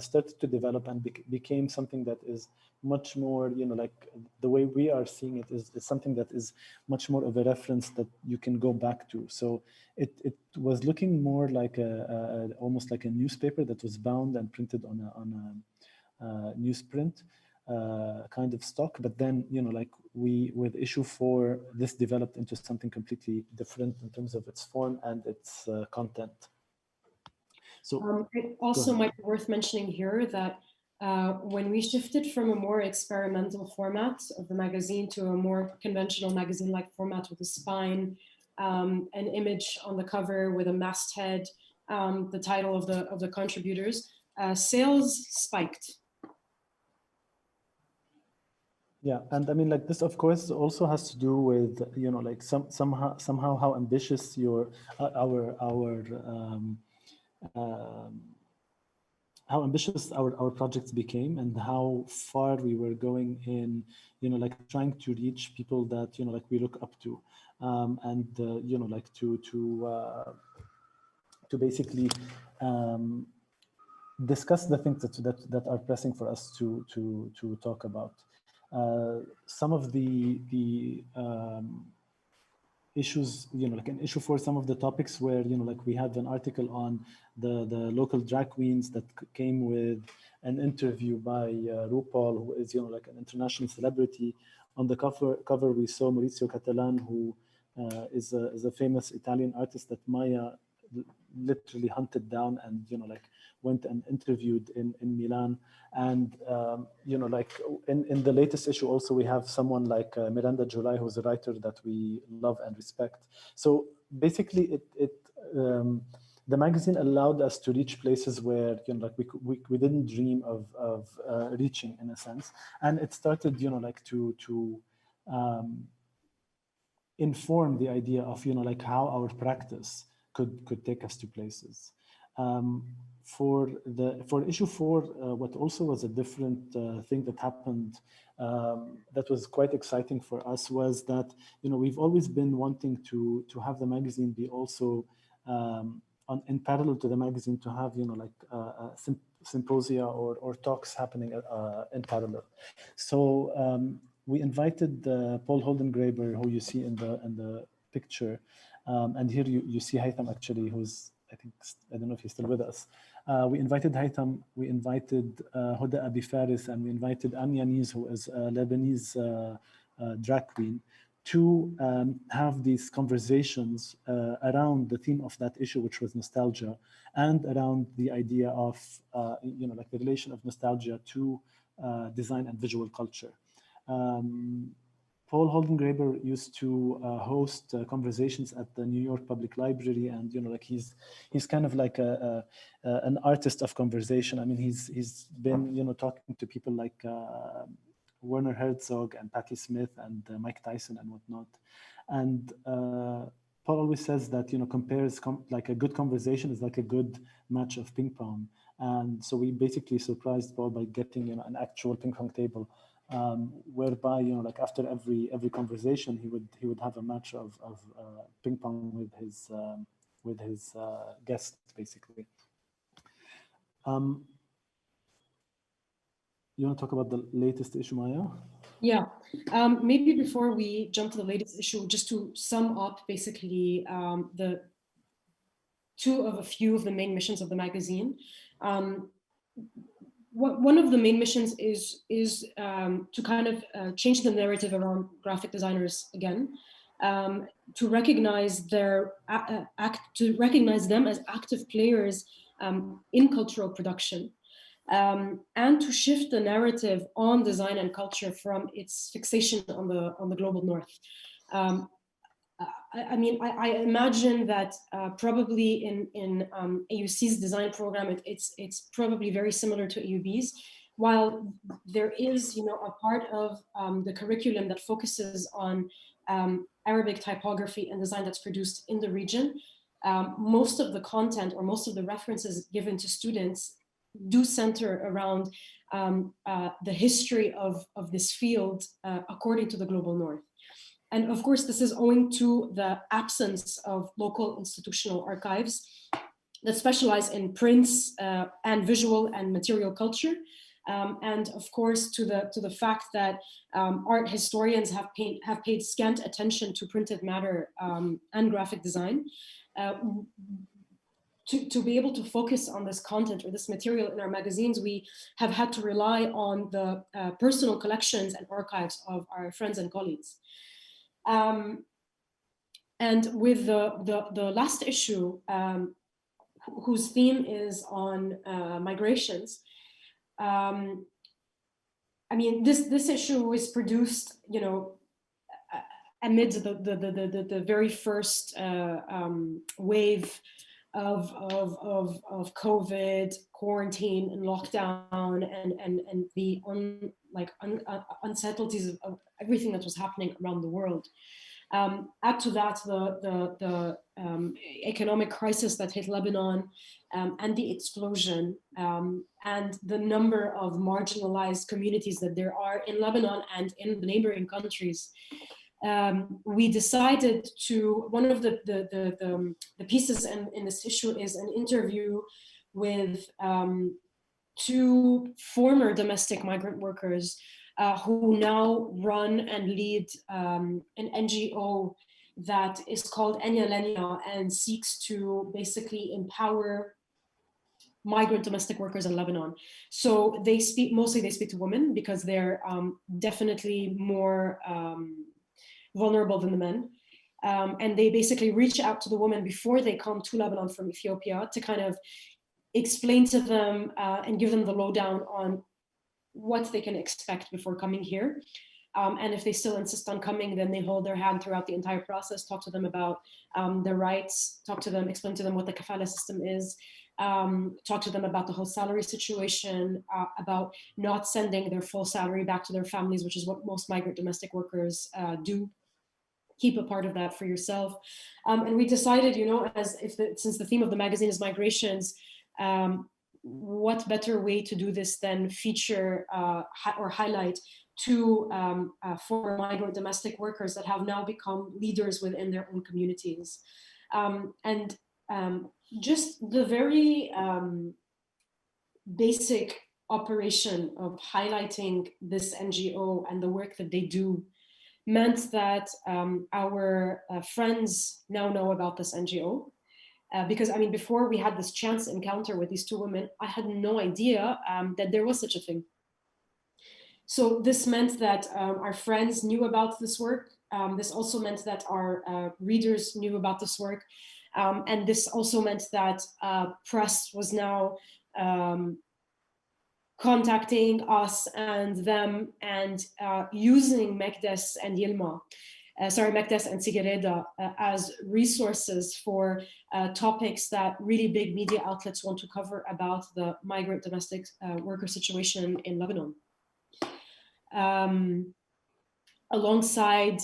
started to develop and became something that is much more, like the way we are seeing it is something that is much more of a reference that you can go back to. So it was looking more like almost like a newspaper that was bound and printed on a newsprint kind of stock, but then like with issue 4, this developed into something completely different in terms of its form and its content. So it also might be worth mentioning here that when we shifted from a more experimental format of the magazine to a more conventional magazine-like format with a spine, an image on the cover with a masthead, the title of the contributors, sales spiked. Yeah, and I mean, like this, of course, also has to do with like somehow how ambitious how ambitious our projects became, and how far we were going in like trying to reach people that like we look up to, and like to basically discuss the things that are pressing for us to talk about. Some of the issues, like an issue for some of the topics where, like we had an article on the local drag queens that came with an interview by RuPaul, who is, like an international celebrity. On the cover we saw Maurizio Catalan, who is a famous Italian artist that Maya literally hunted down and, like went and interviewed in Milan. And, like in the latest issue also, we have someone like Miranda July, who's a writer that we love and respect. So basically the magazine allowed us to reach places where, like we didn't dream of reaching, in a sense. And it started, like to inform the idea of, like how our practice could take us to places. For issue 4, what also was a different thing that happened that was quite exciting for us was that we've always been wanting to have the magazine be also in parallel to the magazine, to have like symposia or talks happening in parallel. So we invited Paul Holdengraber, who you see in the picture. And here you see Hatem, actually, who's, I don't know if he's still with us. We invited Hatem, we invited Huda Abi Faris, and we invited Anya Niz, who is a Lebanese drag queen, to have these conversations around the theme of that issue, which was nostalgia, and around the idea of, like the relation of nostalgia to design and visual culture. Paul Holdengraber used to host conversations at the New York Public Library, and like he's kind of like an artist of conversation. I mean, he's been talking to people like Werner Herzog and Patti Smith and Mike Tyson and whatnot. And Paul always says that compares like a good conversation is like a good match of ping pong. And so we basically surprised Paul by getting an actual ping pong table. Whereby like after every conversation he would have a match of ping pong with his guests, basically. You want to talk about the latest issue, Maya? Yeah, maybe before we jump to the latest issue, just to sum up basically the two of a few of the main missions of the magazine. One of the main missions is to kind of change the narrative around graphic designers again, to recognize them as active players in cultural production, and to shift the narrative on design and culture from its fixation on the global north. I mean, I imagine that probably in AUC's design program, it's probably very similar to AUB's. While there is, a part of the curriculum that focuses on Arabic typography and design that's produced in the region, most of the content or most of the references given to students do center around the history of this field according to the global north. And of course, this is owing to the absence of local institutional archives that specialize in prints and visual and material culture. And of course, to the fact that art historians have paid scant attention to printed matter and graphic design. To be able to focus on this content or this material in our magazines, we have had to rely on the personal collections and archives of our friends and colleagues. And with the last issue, whose theme is on migrations, I mean, this issue was produced, you know, amid the very first wave of COVID, quarantine and lockdown, and the unsettleties of everything that was happening around the world. Add to that the economic crisis that hit Lebanon, and the explosion, and the number of marginalized communities that there are in Lebanon and in the neighboring countries. We decided to, one of the pieces in this issue is an interview with two former domestic migrant workers who now run and lead an NGO that is called Enya Lenya and seeks to basically empower migrant domestic workers in Lebanon. So they speak to women because they're definitely more vulnerable than the men. And they basically reach out to the women before they come to Lebanon from Ethiopia to kind of explain to them and give them the lowdown on what they can expect before coming here. And if they still insist on coming, then they hold their hand throughout the entire process, talk to them about their rights, explain to them what the kafala system is, talk to them about the whole salary situation, about not sending their full salary back to their families, which is what most migrant domestic workers do. Keep a part of that for yourself. And we decided, you know, since the theme of the magazine is migrations, what better way to do this than feature or highlight two former migrant domestic workers that have now become leaders within their own communities. And just the very basic operation of highlighting this NGO and the work that they do meant that our friends now know about this NGO. Because I mean, before we had this chance encounter with these two women, I had no idea that there was such a thing. So this meant that our friends knew about this work. This also meant that our readers knew about this work. And this also meant that press was now contacting us and them and using Mekdes and Mekdes and Sigareda as resources for topics that really big media outlets want to cover about the migrant domestic worker situation in Lebanon. Alongside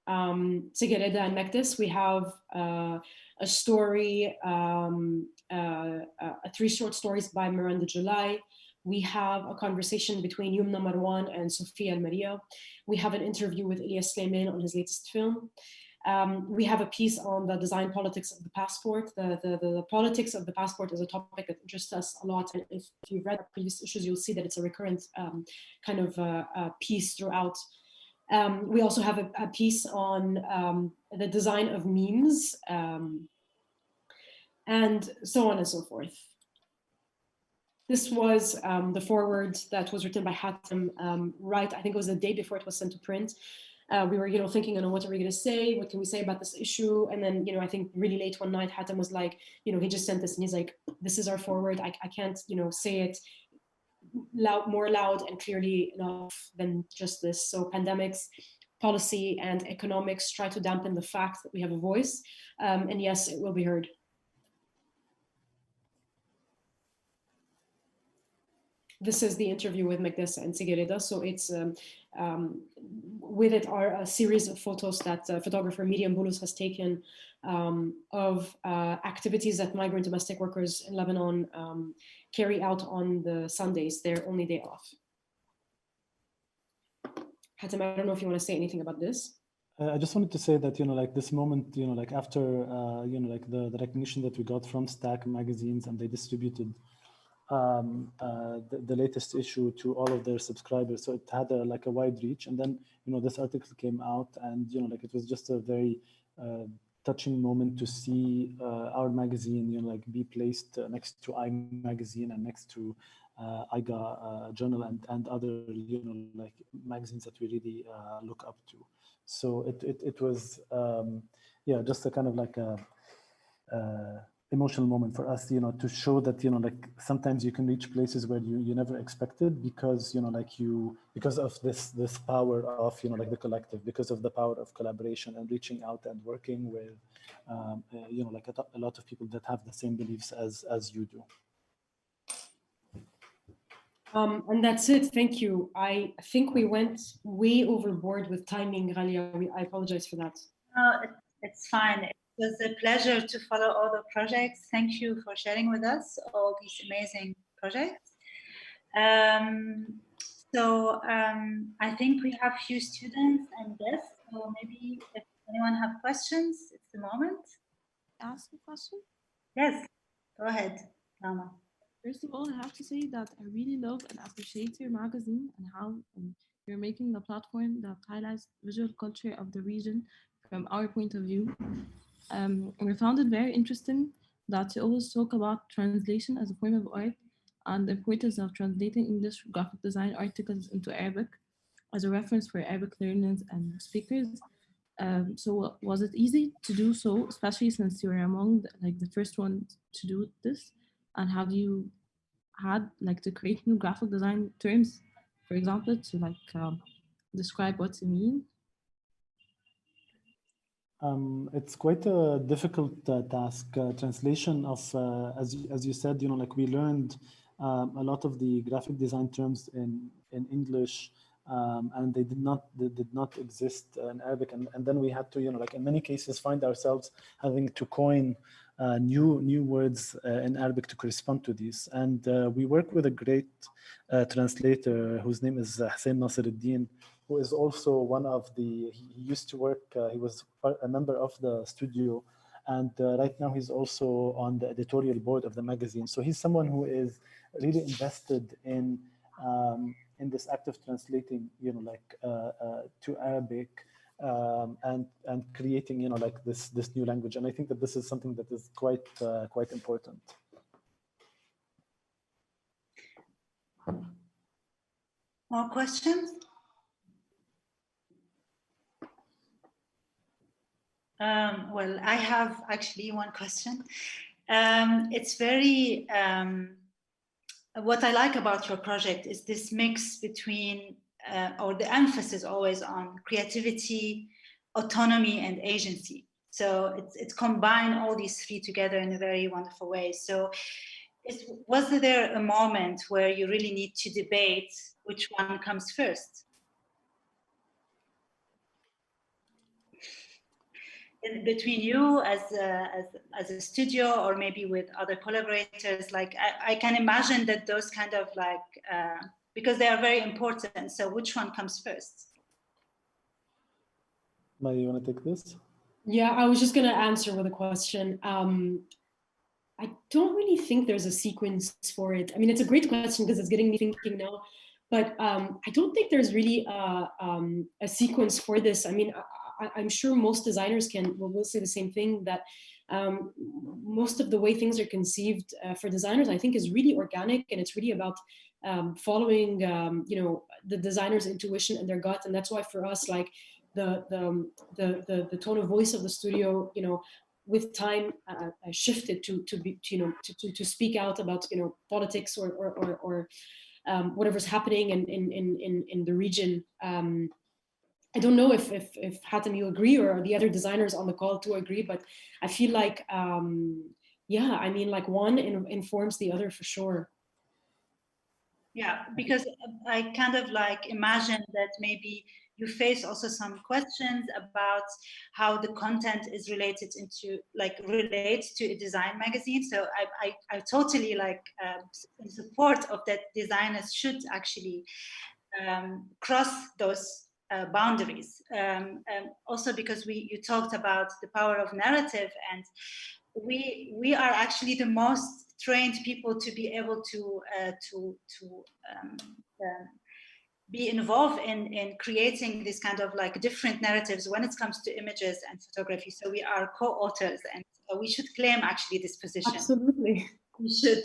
Sigareda and Mekdes, we have a story, 3 short stories by Miranda July. We have a conversation between Yumna Marwan and Sofia Al-Maria. We have an interview with Ilyas Sleiman on his latest film. We have a piece on the design politics of the passport. The politics of the passport is a topic that interests us a lot. And if you've read our previous issues, you'll see that it's a recurrent kind of piece throughout. We also have a piece on the design of memes and so on and so forth. This was the foreword that was written by Hatem, right? I think it was the day before it was sent to print. We were, thinking, what are we going to say? What can we say about this issue? And then, I think really late one night, Hatem was like, he just sent this and he's like, this is our foreword. I can't, say it more loud and clearly enough than just this. So pandemics, policy, and economics try to dampen the fact that we have a voice. And yes, it will be heard. This is the interview with Mekdes and Sigareda. So it's with it are a series of photos that photographer Miriam Boulos has taken of activities that migrant domestic workers in Lebanon carry out on the Sundays, their only day off. Hatem, I don't know if you want to say anything about this. I just wanted to say that, like this moment, like after, like the recognition that we got from Stack magazines, and they distributed the latest issue to all of their subscribers. So it had like a wide reach. And then, this article came out, and, like it was just a very touching moment to see our magazine, like be placed next to I magazine and next to IGA journal and other, like magazines that we really look up to. So it was, yeah, just a kind of like a emotional moment for us, to show that, like sometimes you can reach places where you never expected, because, because of this power of, like the collective, because of the power of collaboration and reaching out and working with, like a lot of people that have the same beliefs as you do. And that's it. Thank you. I think we went way overboard with timing, Ghalia. I apologize for that. No, it's fine. It was a pleasure to follow all the projects. Thank you for sharing with us all these amazing projects. I think we have few students and guests. So maybe if anyone have questions, it's the moment. Ask a question? Yes, go ahead, Rama. First of all, I have to say that I really love and appreciate your magazine and how you're making the platform that highlights visual culture of the region from our point of view. And we found it very interesting that you always talk about translation as a form of art and the importance of translating English graphic design articles into Arabic as a reference for Arabic learners and speakers. So was it easy to do so, especially since you were among the first ones to do this? And how do you had to create new graphic design terms, for example, to describe what you mean? It's quite a difficult task. Translation of, as you said, like we learned a lot of the graphic design terms in English, and they did not exist in Arabic, and then we had to, like in many cases, find ourselves having to coin new words in Arabic to correspond to these. And we work with a great translator whose name is Hussein Nasruddin, who is also one of he used to work, he was a member of the studio, and right now he's also on the editorial board of the magazine. So he's someone who is really invested in this act of translating, to Arabic, and creating, like this new language. And I think that this is something that is quite important. More questions? Well, I have actually one question. It's very, what I like about your project is this mix between, or the emphasis always on creativity, autonomy, and agency. So it's combined all these three together in a very wonderful way. So was there a moment where you really need to debate which one comes first? Between you as a studio, or maybe with other collaborators, like I can imagine that those kind of because they are very important. So which one comes first? Maya, you want to take this? Yeah, I was just going to answer with a question. I don't really think there's a sequence for it. I mean, it's a great question because it's getting me thinking now, but I don't think there's really a sequence for this. I mean, I'm sure most designers will say the same thing, that most of the way things are conceived for designers, I think, is really organic, and it's really about following, the designer's intuition and their gut. And that's why for us, like the tone of voice of the studio, with time shifted to speak out about politics or whatever's happening in the region. I don't know if Hatem, you agree, or the other designers on the call to agree, but I feel like, yeah, I mean, like one informs the other for sure. Yeah, because I kind of like imagine that maybe you face also some questions about how the content is related relates to a design magazine. So I totally in support of that. Designers should actually cross those boundaries. Also because you talked about the power of narrative, and we are actually the most trained people to be able to be involved in creating this kind of different narratives when it comes to images and photography. So we are co-authors, and we should claim actually this position. Absolutely. We should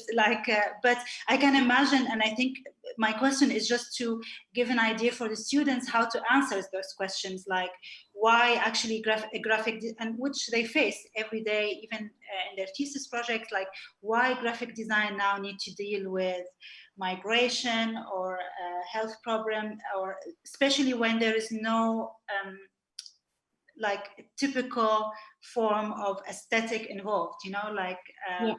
but I can imagine, and I think my question is just to give an idea for the students how to answer those questions, like why actually graphic and which they face every day, even in their thesis projects, like why graphic design now need to deal with migration or health problem, or especially when there is no typical form of aesthetic involved, Yeah.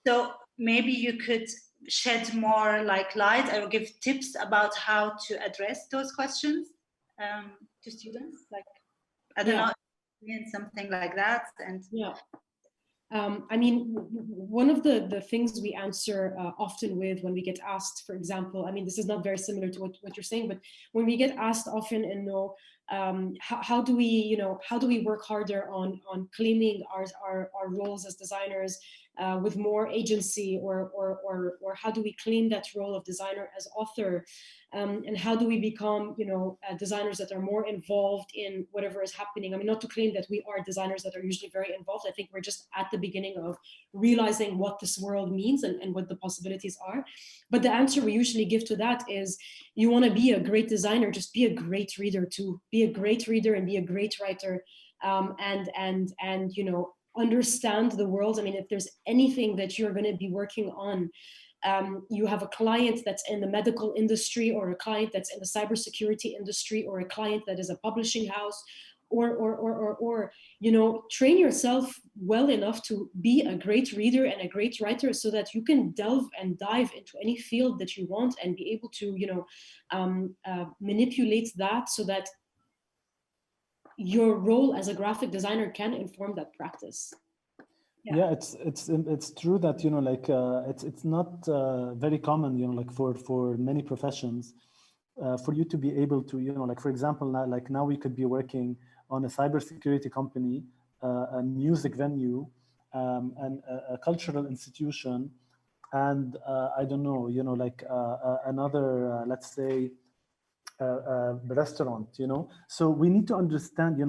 So maybe you could shed more light or give tips about how to address those questions to students. I don't know, something like that. And yeah. I mean, one of the things we answer often with when we get asked, for example, I mean, this is not very similar to what you're saying, but when we get asked often, and how do we work harder on claiming our roles as designers with more agency, or how do we claim that role of designer as author, and how do we become designers that are more involved in whatever is happening? I mean, not to claim that we are designers that are usually very involved. I think we're just at the beginning of realizing what this world means and what the possibilities are. But the answer we usually give to that is, you want to be a great designer, just be a great reader too. Be a great reader and be a great writer, and understand the world. I mean, if there's anything that you're going to be working on, you have a client that's in the medical industry, or a client that's in the cybersecurity industry, or a client that is a publishing house, or train yourself well enough to be a great reader and a great writer, so that you can delve and dive into any field that you want, and be able to manipulate that, so that your role as a graphic designer can inform that practice. Yeah, it's true that it's not very common for many professions for you to be able to for example, now we could be working on a cybersecurity company, a music venue, and a cultural institution, and I don't know, another let's say restaurant, So we need to understand,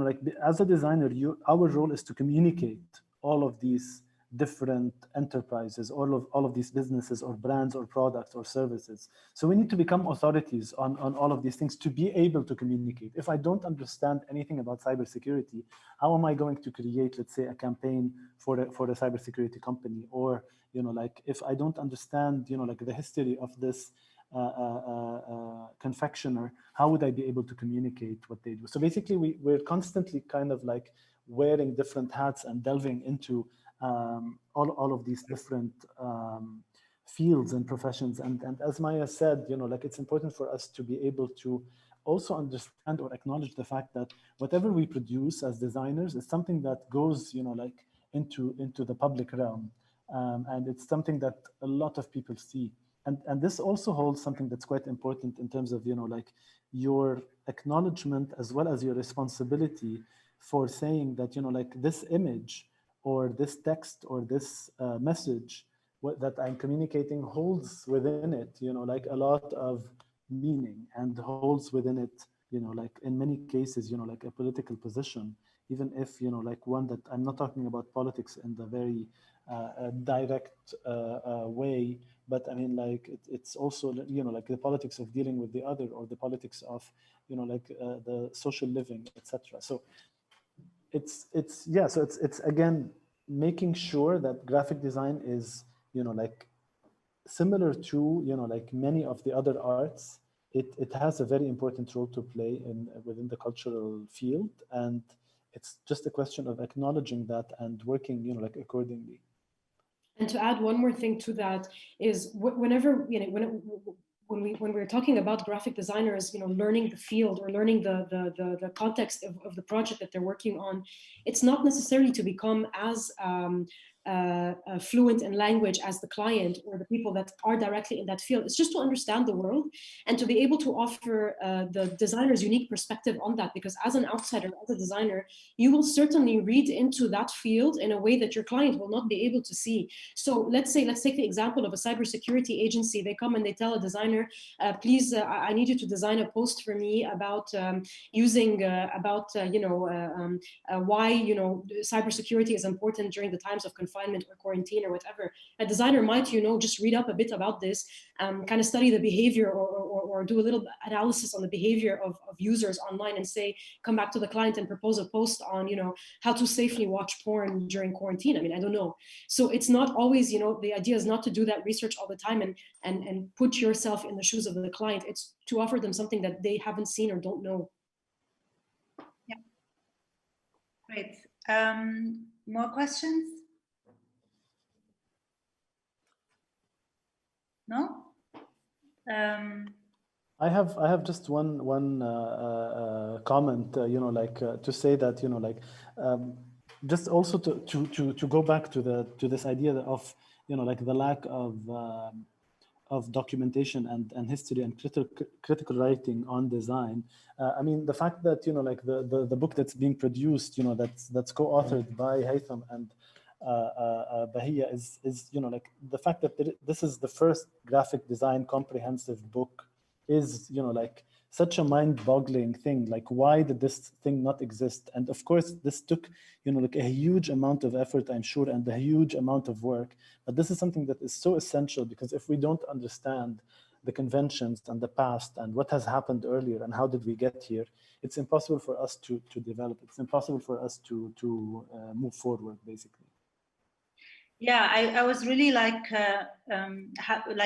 as a designer, our role is to communicate all of these different enterprises, all of these businesses or brands or products or services. So we need to become authorities on all of these things to be able to communicate. If I don't understand anything about cybersecurity, how am I going to create, let's say, a campaign for a cybersecurity company? Or, if I don't understand, the history of this confectioner, how would I be able to communicate what they do? So basically, we're constantly kind of wearing different hats and delving into all of these different fields and professions. And as Maya said, it's important for us to be able to also understand or acknowledge the fact that whatever we produce as designers is something that goes, into the public realm. And it's something that a lot of people see. And this also holds something that's quite important in terms of, your acknowledgement as well as your responsibility for saying that, this image or this text or this message that I'm communicating holds within it, a lot of meaning, and holds within it, in many cases, a political position, even if, one that I'm not talking about politics in the very direct way, but I mean, it's also, the politics of dealing with the other, or the politics of, the social living, etc. So it's again making sure that graphic design is, similar to, many of the other arts. It has a very important role to play within the cultural field, and it's just a question of acknowledging that and working, accordingly. And to add one more thing to that is, whenever when we're talking about graphic designers, learning the field or learning the context of the project that they're working on, it's not necessarily to become as fluent in language as the client or the people that are directly in that field. It's just to understand the world and to be able to offer the designer's unique perspective on that, because as an outsider, as a designer, you will certainly read into that field in a way that your client will not be able to see. So let's take the example of a cybersecurity agency. They come and they tell a designer, please, I need you to design a post for me about using, why, cybersecurity is important during the times of confinement or quarantine or whatever. A designer might, just read up a bit about this, kind of study the behavior or do a little analysis on the behavior of users online and say, come back to the client and propose a post on, how to safely watch porn during quarantine. I mean, I don't know. So it's not always, the idea is not to do that research all the time and put yourself in the shoes of the client. It's to offer them something that they haven't seen or don't know. Yeah. Great. More questions? No? I have just one comment, to say that, just also to go back to this idea of, the lack of documentation and history and critical writing on design. I mean, the fact that, the book that's being produced, that's co-authored by Hatem and Hadeyeh is the fact that this is the first graphic design comprehensive book is, such a mind-boggling thing. Like, why did this thing not exist? And of course, this took, a huge amount of effort, I'm sure, and a huge amount of work. But this is something that is so essential, because if we don't understand the conventions and the past and what has happened earlier and how did we get here, it's impossible for us to develop. It's impossible for us to move forward, basically. Yeah, I was really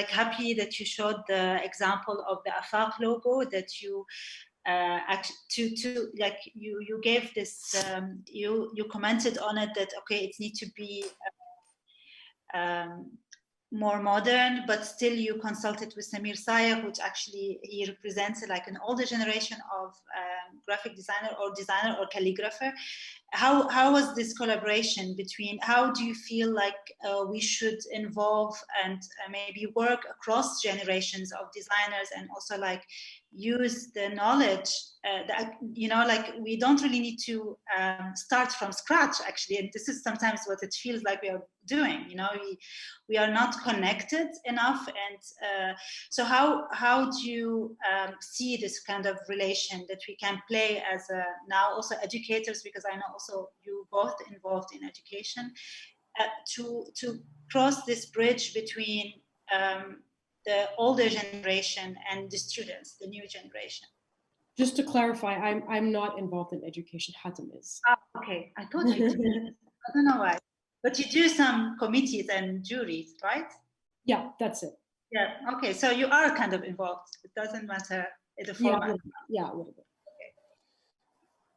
happy that you showed the example of the Afaq logo, that you you gave this, you commented on it that, okay, it needs to be more modern, but still you consulted with Samir Sayegh, which actually he represents like an older generation of graphic designer or calligrapher. How was this collaboration between, how do you feel like we should involve and maybe work across generations of designers, and also like use the knowledge that, we don't really need to start from scratch, actually. And this is sometimes what it feels like we are doing, we are not connected enough. And so how do you see this kind of relation that we can play as now also educators, because I know also you both involved in education, to cross this bridge between the older generation and the students, the new generation? Just to clarify, I'm not involved in education. Hatem is. Okay, I thought you did. I don't know why. But you do some committees and juries, right? Yeah, that's it. Yeah, okay, so you are kind of involved. It doesn't matter the format. Yeah, a little bit. Okay.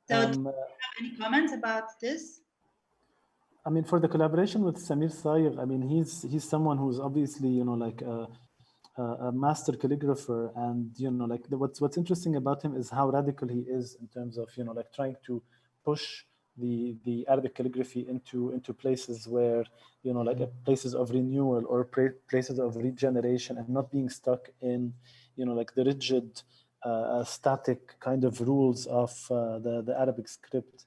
So do you have any comments about this? I mean, for the collaboration with Samir Sayegh, I mean, he's someone who's obviously, a master calligrapher, and what's interesting about him is how radical he is in terms of trying to push the Arabic calligraphy into places where places of renewal or places of regeneration, and not being stuck in the rigid static kind of rules of the Arabic script.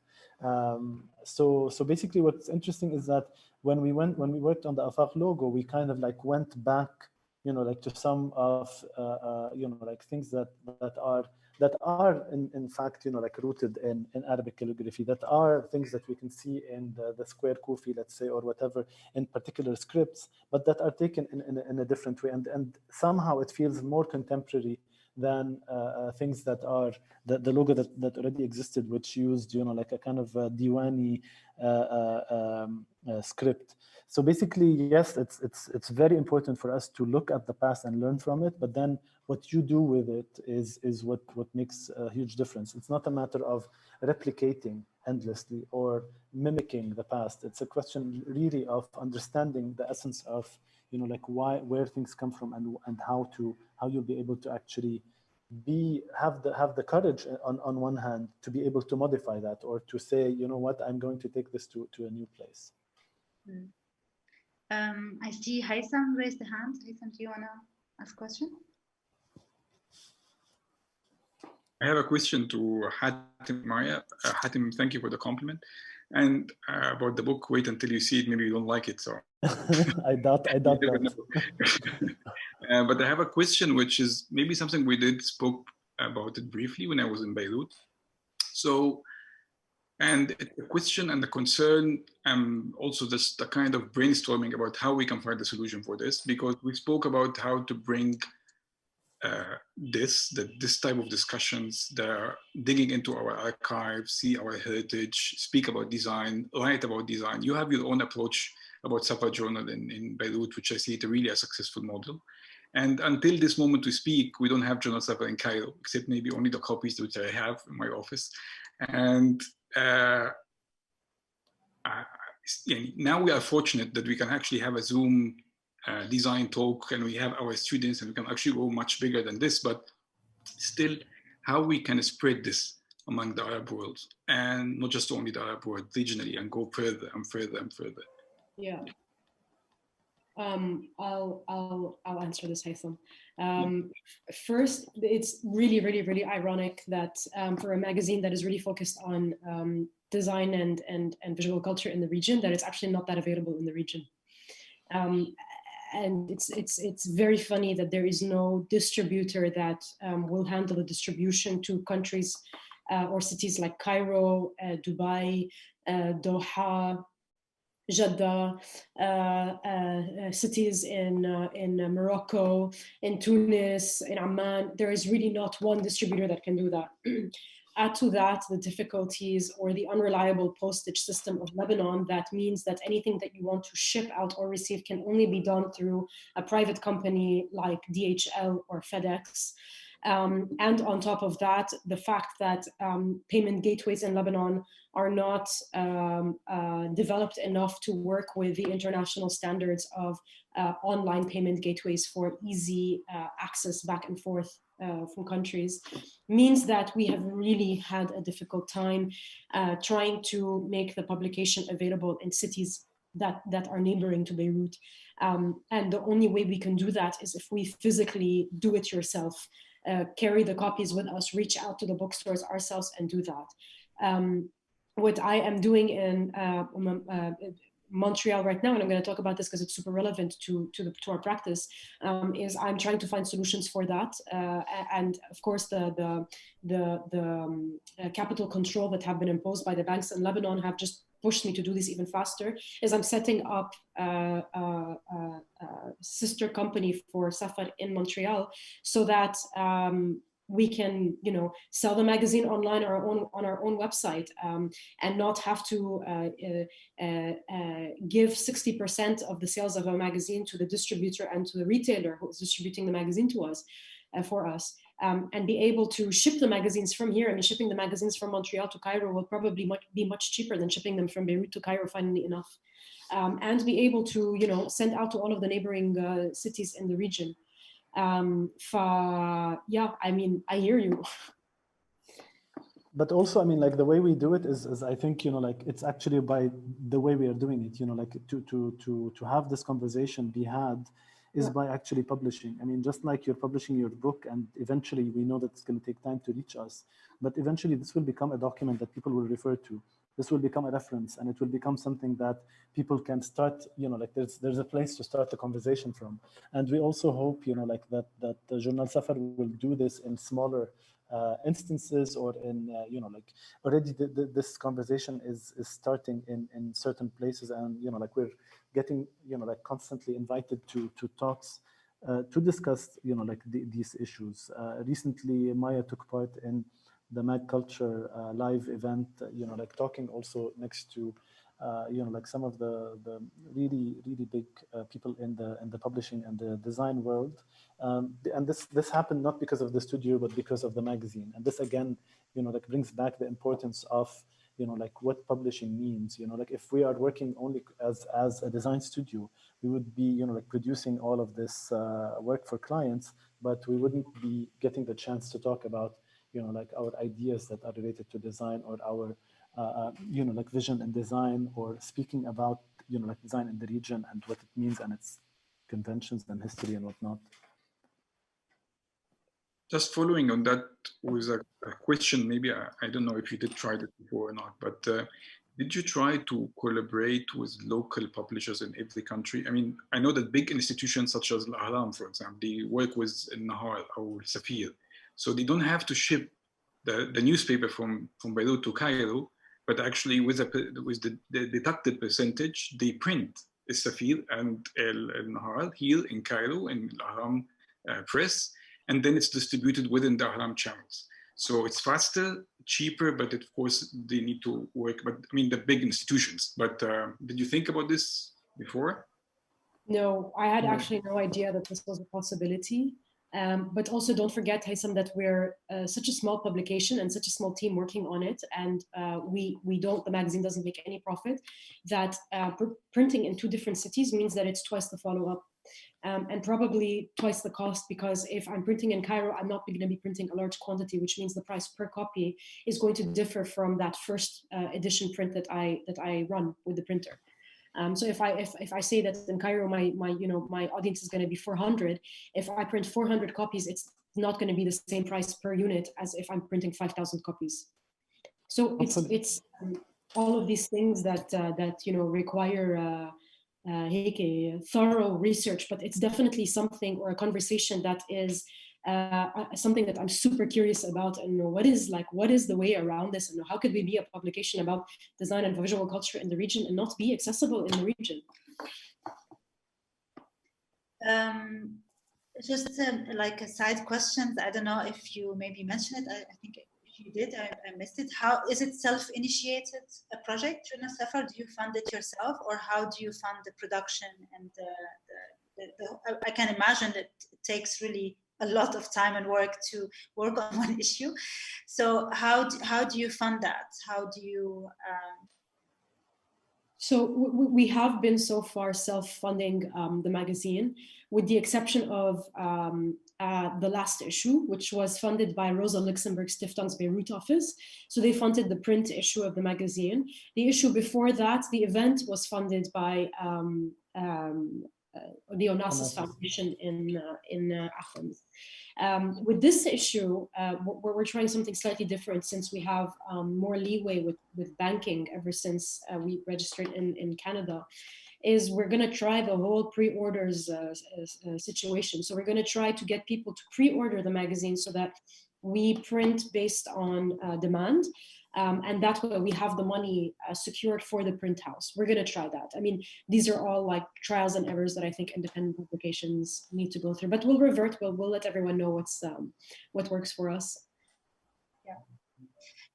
So basically what's interesting is that when we worked on the Afaq logo, we kind of went back to some of things that are in fact rooted in Arabic calligraphy, that are things that we can see in the square kufi, let's say, or whatever, in particular scripts, but that are taken in a different way, and somehow it feels more contemporary than things that are the logo that already existed, which used a kind of diwani script. So basically, yes, it's very important for us to look at the past and learn from it, but then what you do with it is what makes a huge difference. It's not a matter of replicating endlessly or mimicking the past. It's a question really of understanding the essence of, you know, like where things come from, and how you'll be able to actually have the courage on one hand to be able to modify that, or to say, you know what, I'm going to take this to a new place. I see Hatem raised the hand. Hatem, do you want to ask a question? I have a question to Hatem, Maya. Hatem, thank you for the compliment. And about the book, wait until you see it. Maybe you don't like it, so. I doubt that. But I have a question, which is maybe something we spoke about it briefly when I was in Beirut. So, and the question and the concern, also just the kind of brainstorming about how we can find the solution for this, because we spoke about how to bring this type of discussions, the digging into our archives, see our heritage, speak about design, write about design. You have your own approach about Safar Journal in Beirut, which I see it really a successful model. And until this moment we speak, we don't have Journal Safar in Cairo, except maybe only the copies which I have in my office. And now we are fortunate that we can actually have a Zoom design talk, and we have our students, and we can actually go much bigger than this, but still how we can spread this among the Arab world, and not just only the Arab world, regionally, and go further and further and further. Yeah. I'll answer this, Hatem. First, it's really ironic that for a magazine that is really focused on design and visual culture in the region, that it's actually not that available in the region. And it's very funny that there is no distributor that will handle the distribution to countries or cities like Cairo, Dubai, Doha, Jeddah, cities in Morocco, in Tunis, in Amman. There is really not one distributor that can do that. Add to that the difficulties or the unreliable postage system of Lebanon. That means that anything that you want to ship out or receive can only be done through a private company like DHL or FedEx. And on top of that, the fact that payment gateways in Lebanon are not developed enough to work with the international standards of online payment gateways for easy access back and forth from countries, means that we have really had a difficult time trying to make the publication available in cities that are neighboring to Beirut. And the only way we can do that is if we physically do it yourself. Carry the copies with us, reach out to the bookstores ourselves and do that. What I am doing in Montreal right now, and I'm going to talk about this because it's super relevant to our practice, is I'm trying to find solutions for that. And of course, the capital control that have been imposed by the banks in Lebanon have just pushed me to do this even faster, is I'm setting up a sister company for Safar in Montreal, so that we can, sell the magazine online on our own website, and not have to give 60% of the sales of a magazine to the distributor and to the retailer who is distributing the magazine to us, for us. And be able to ship the magazines from here. I mean, shipping the magazines from Montreal to Cairo will probably be much cheaper than shipping them from Beirut to Cairo, funnily enough. And be able to, send out to all of the neighboring cities in the region. Yeah, I mean, I hear you. But also, I mean, like the way we do it is I think, like it's actually by the way we are doing it, like to have this conversation be had is by actually publishing. I mean, just like you're publishing your book, and eventually we know that it's going to take time to reach us, but eventually this will become a document that people will refer to. This will become a reference, and it will become something that people can start, like there's a place to start the conversation from. And we also hope, like that the Journal Safar will do this in smaller instances, or in, like already this conversation is starting in certain places, and, like we're getting, like constantly invited to talks to discuss, like these issues. Recently, Maya took part in the Mag Culture live event, like talking also next to like some of the really big people in the publishing and the design world, and this happened not because of the studio but because of the magazine. And this again, like brings back the importance of like what publishing means. Like if we are working only as a design studio, we would be like producing all of this work for clients, but we wouldn't be getting the chance to talk about like our ideas that are related to design, or our like vision and design, or speaking about like design in the region and what it means and its conventions and history and whatnot. Just following on that with a question, maybe I don't know if you did try that before or not, but did you try to collaborate with local publishers in every country? I mean, I know that big institutions such as Hala, for example, they work with Nahal or Safir, so they don't have to ship the newspaper from Beirut to Cairo, but actually with the deducted percentage, they print Safir and Nahal here in Cairo in Al-Ahram press, and then it's distributed within the Ahram channels. So it's faster, cheaper, but of course they need to work, but I mean the big institutions. But did you think about this before? No, I had actually no idea that this was a possibility. But also don't forget, Hatem, that we're such a small publication and such a small team working on it, and the magazine doesn't make any profit, that printing in 2 different cities means that it's twice the follow-up. And probably twice the cost, because if I'm printing in Cairo, I'm not going to be printing a large quantity, which means the price per copy is going to differ from that first edition print that I run with the printer. So if I say that in Cairo my audience is going to be 400, if I print 400 copies, it's not going to be the same price per unit as if I'm printing 5,000 copies. So it's all of these things that require thorough research, but it's definitely something, or a conversation that is something that I'm super curious about, and what is the way around this, and how could we be a publication about design and visual culture in the region and not be accessible in the region? Just like a side question, I don't know if you maybe mentioned it. I think if you did, I missed it. How is it self-initiated a project, Studio Safar? Do you fund it yourself, or how do you fund the production and I can imagine that it takes really a lot of time and work to work on one issue. So how do you fund that? How do you? So we have been so far self-funding the magazine, with the exception of the last issue, which was funded by Rosa Luxemburg Stiftung's Beirut office. So they funded the print issue of the magazine. The issue before that, the event, was funded by the Onassis Foundation in Athens. With this issue, we're trying something slightly different, since we have more leeway with banking ever since we registered in Canada. Is we're going to try the whole pre-orders situation. So we're going to try to get people to pre-order the magazine so that we print based on demand. And that way we have the money secured for the print house. We're going to try that. I mean, these are all like trials and errors that I think independent publications need to go through, but we'll revert. We'll let everyone know what works for us. Yeah.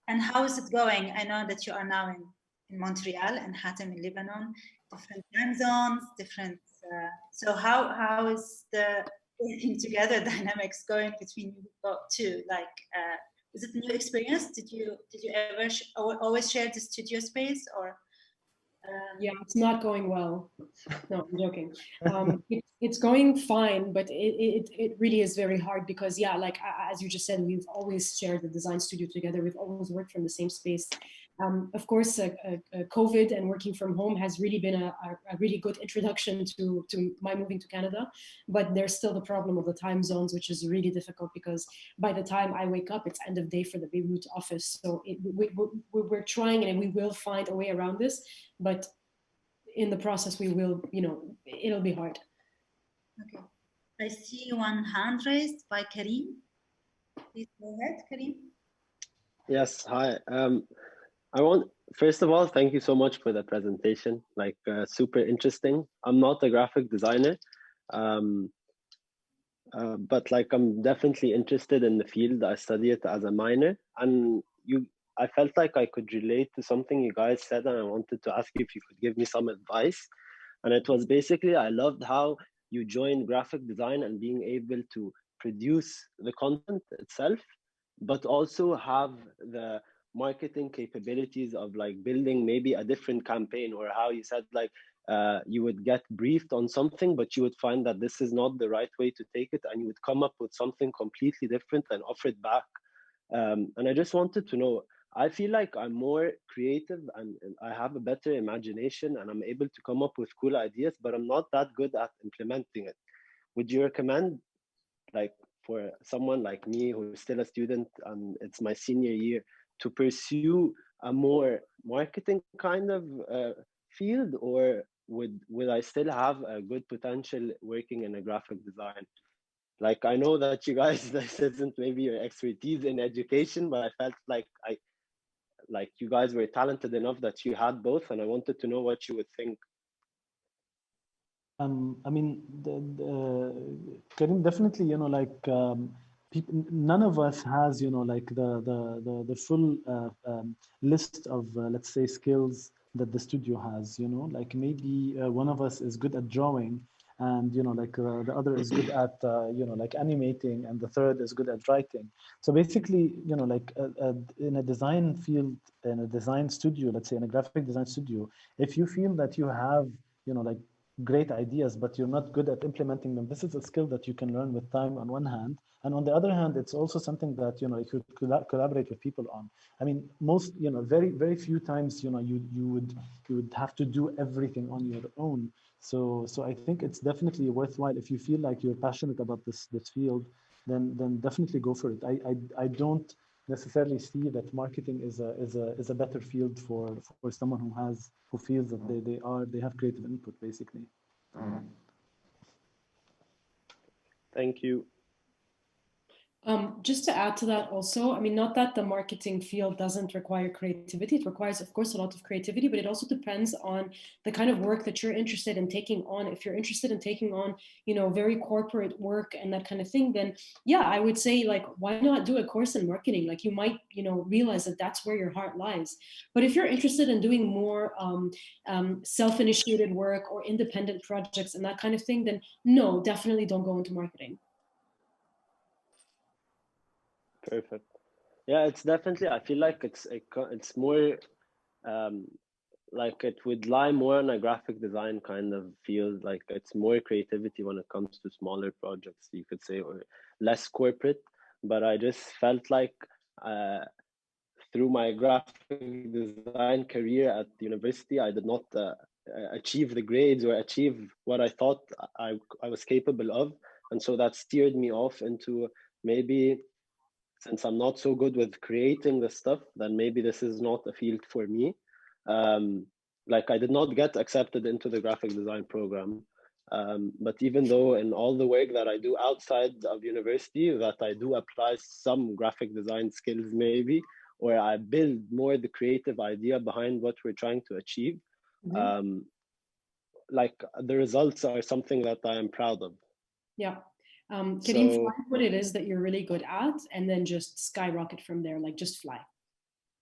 And how is it going? I know that you are now in Montreal and Hatem in Lebanon, different time zones, different. So how is the working together dynamics going between you two? Like, is it a new experience? Did you ever always share the studio space, or? Yeah, it's not going well. No, I'm joking. It's going fine, but it really is very hard, because yeah, like as you just said, we've always shared the design studio together. We've always worked from the same space. Of course, COVID and working from home has really been a really good introduction to my moving to Canada, but there's still the problem of the time zones, which is really difficult, because by the time I wake up, it's end of day for the Beirut office. So we're trying, and we will find a way around this, but in the process, we will, it'll be hard. Okay. I see one hand raised by Karim. Please go ahead, Karim. Yes, hi. First of all, thank you so much for the presentation, like super interesting. I'm not a graphic designer, but like I'm definitely interested in the field. I study it as a minor, and I felt like I could relate to something you guys said, and I wanted to ask you if you could give me some advice. And it was basically, I loved how you joined graphic design and being able to produce the content itself, but also have the marketing capabilities of like building maybe a different campaign, or how you said like you would get briefed on something, but you would find that this is not the right way to take it, and you would come up with something completely different and offer it back. And I just wanted to know, I feel like I'm more creative and I have a better imagination and I'm able to come up with cool ideas, but I'm not that good at implementing it. Would you recommend, like, for someone like me who's still a student and it's my senior year, to pursue a more marketing kind of field, or would I still have a good potential working in a graphic design? Like, I know that you guys, this isn't maybe your expertise in education, but I felt like you guys were talented enough that you had both, and I wanted to know what you would think. I mean, Karim, definitely, you know, like people, none of us has, you know, like the full list of, let's say, skills that the studio has, you know, like maybe one of us is good at drawing, and, you know, like the other is good at, you know, like animating, and the third is good at writing. So basically, you know, like in a design field, in a design studio, let's say in a graphic design studio, if you feel that you have, you know, like great ideas, but you're not good at implementing them, this is a skill that you can learn with time on one hand. And on the other hand, it's also something that, you know, you could collaborate with people on. I mean, most, you know, very few times, you know, you would have to do everything on your own. So I think it's definitely worthwhile. If you feel like you're passionate about this field, then definitely go for it. I don't necessarily see that marketing is a better field for someone who feels that they have creative input, basically. Thank you. Just to add to that also, I mean, not that the marketing field doesn't require creativity. It requires, of course, a lot of creativity, but it also depends on the kind of work that you're interested in taking on. If you're interested in taking on, you know, very corporate work and that kind of thing, then yeah, I would say, like, why not do a course in marketing? Like, you might, you know, realize that that's where your heart lies. But if you're interested in doing more self-initiated work or independent projects and that kind of thing, then no, definitely don't go into marketing. Perfect. Yeah, it's definitely, I feel like it's more like it would lie more on a graphic design kind of field. Like, it's more creativity when it comes to smaller projects, you could say, or less corporate. But I just felt like through my graphic design career at university, I did not achieve the grades or achieve what I thought I was capable of. And so that steered me off into, maybe since I'm not so good with creating the stuff, then maybe this is not a field for me. Like, I did not get accepted into the graphic design program. But even though in all the work that I do outside of university, that I do apply some graphic design skills maybe, or I build more the creative idea behind what we're trying to achieve. Mm-hmm. Like, the results are something that I am proud of. Yeah. Can you find what it is that you're really good at, and then just skyrocket from there? Like, just fly.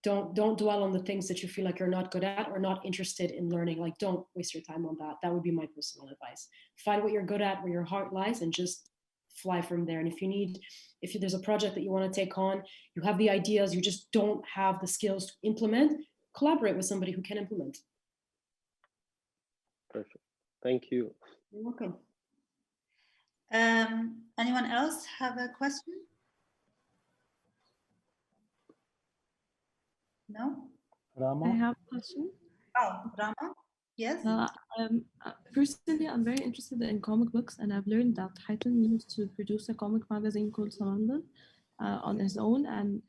Don't dwell on the things that you feel like you're not good at or not interested in learning. Like, don't waste your time on that. That would be my personal advice. Find what you're good at, where your heart lies, and just fly from there. And if there's a project that you want to take on, you have the ideas, you just don't have the skills to implement, collaborate with somebody who can implement. Perfect. Thank you. You're welcome. Anyone else have a question? No? Rama? I have a question. Oh, Rama? Yes? Personally, I'm very interested in comic books, and I've learned that Hatem used to produce a comic magazine called Samandal on his own. And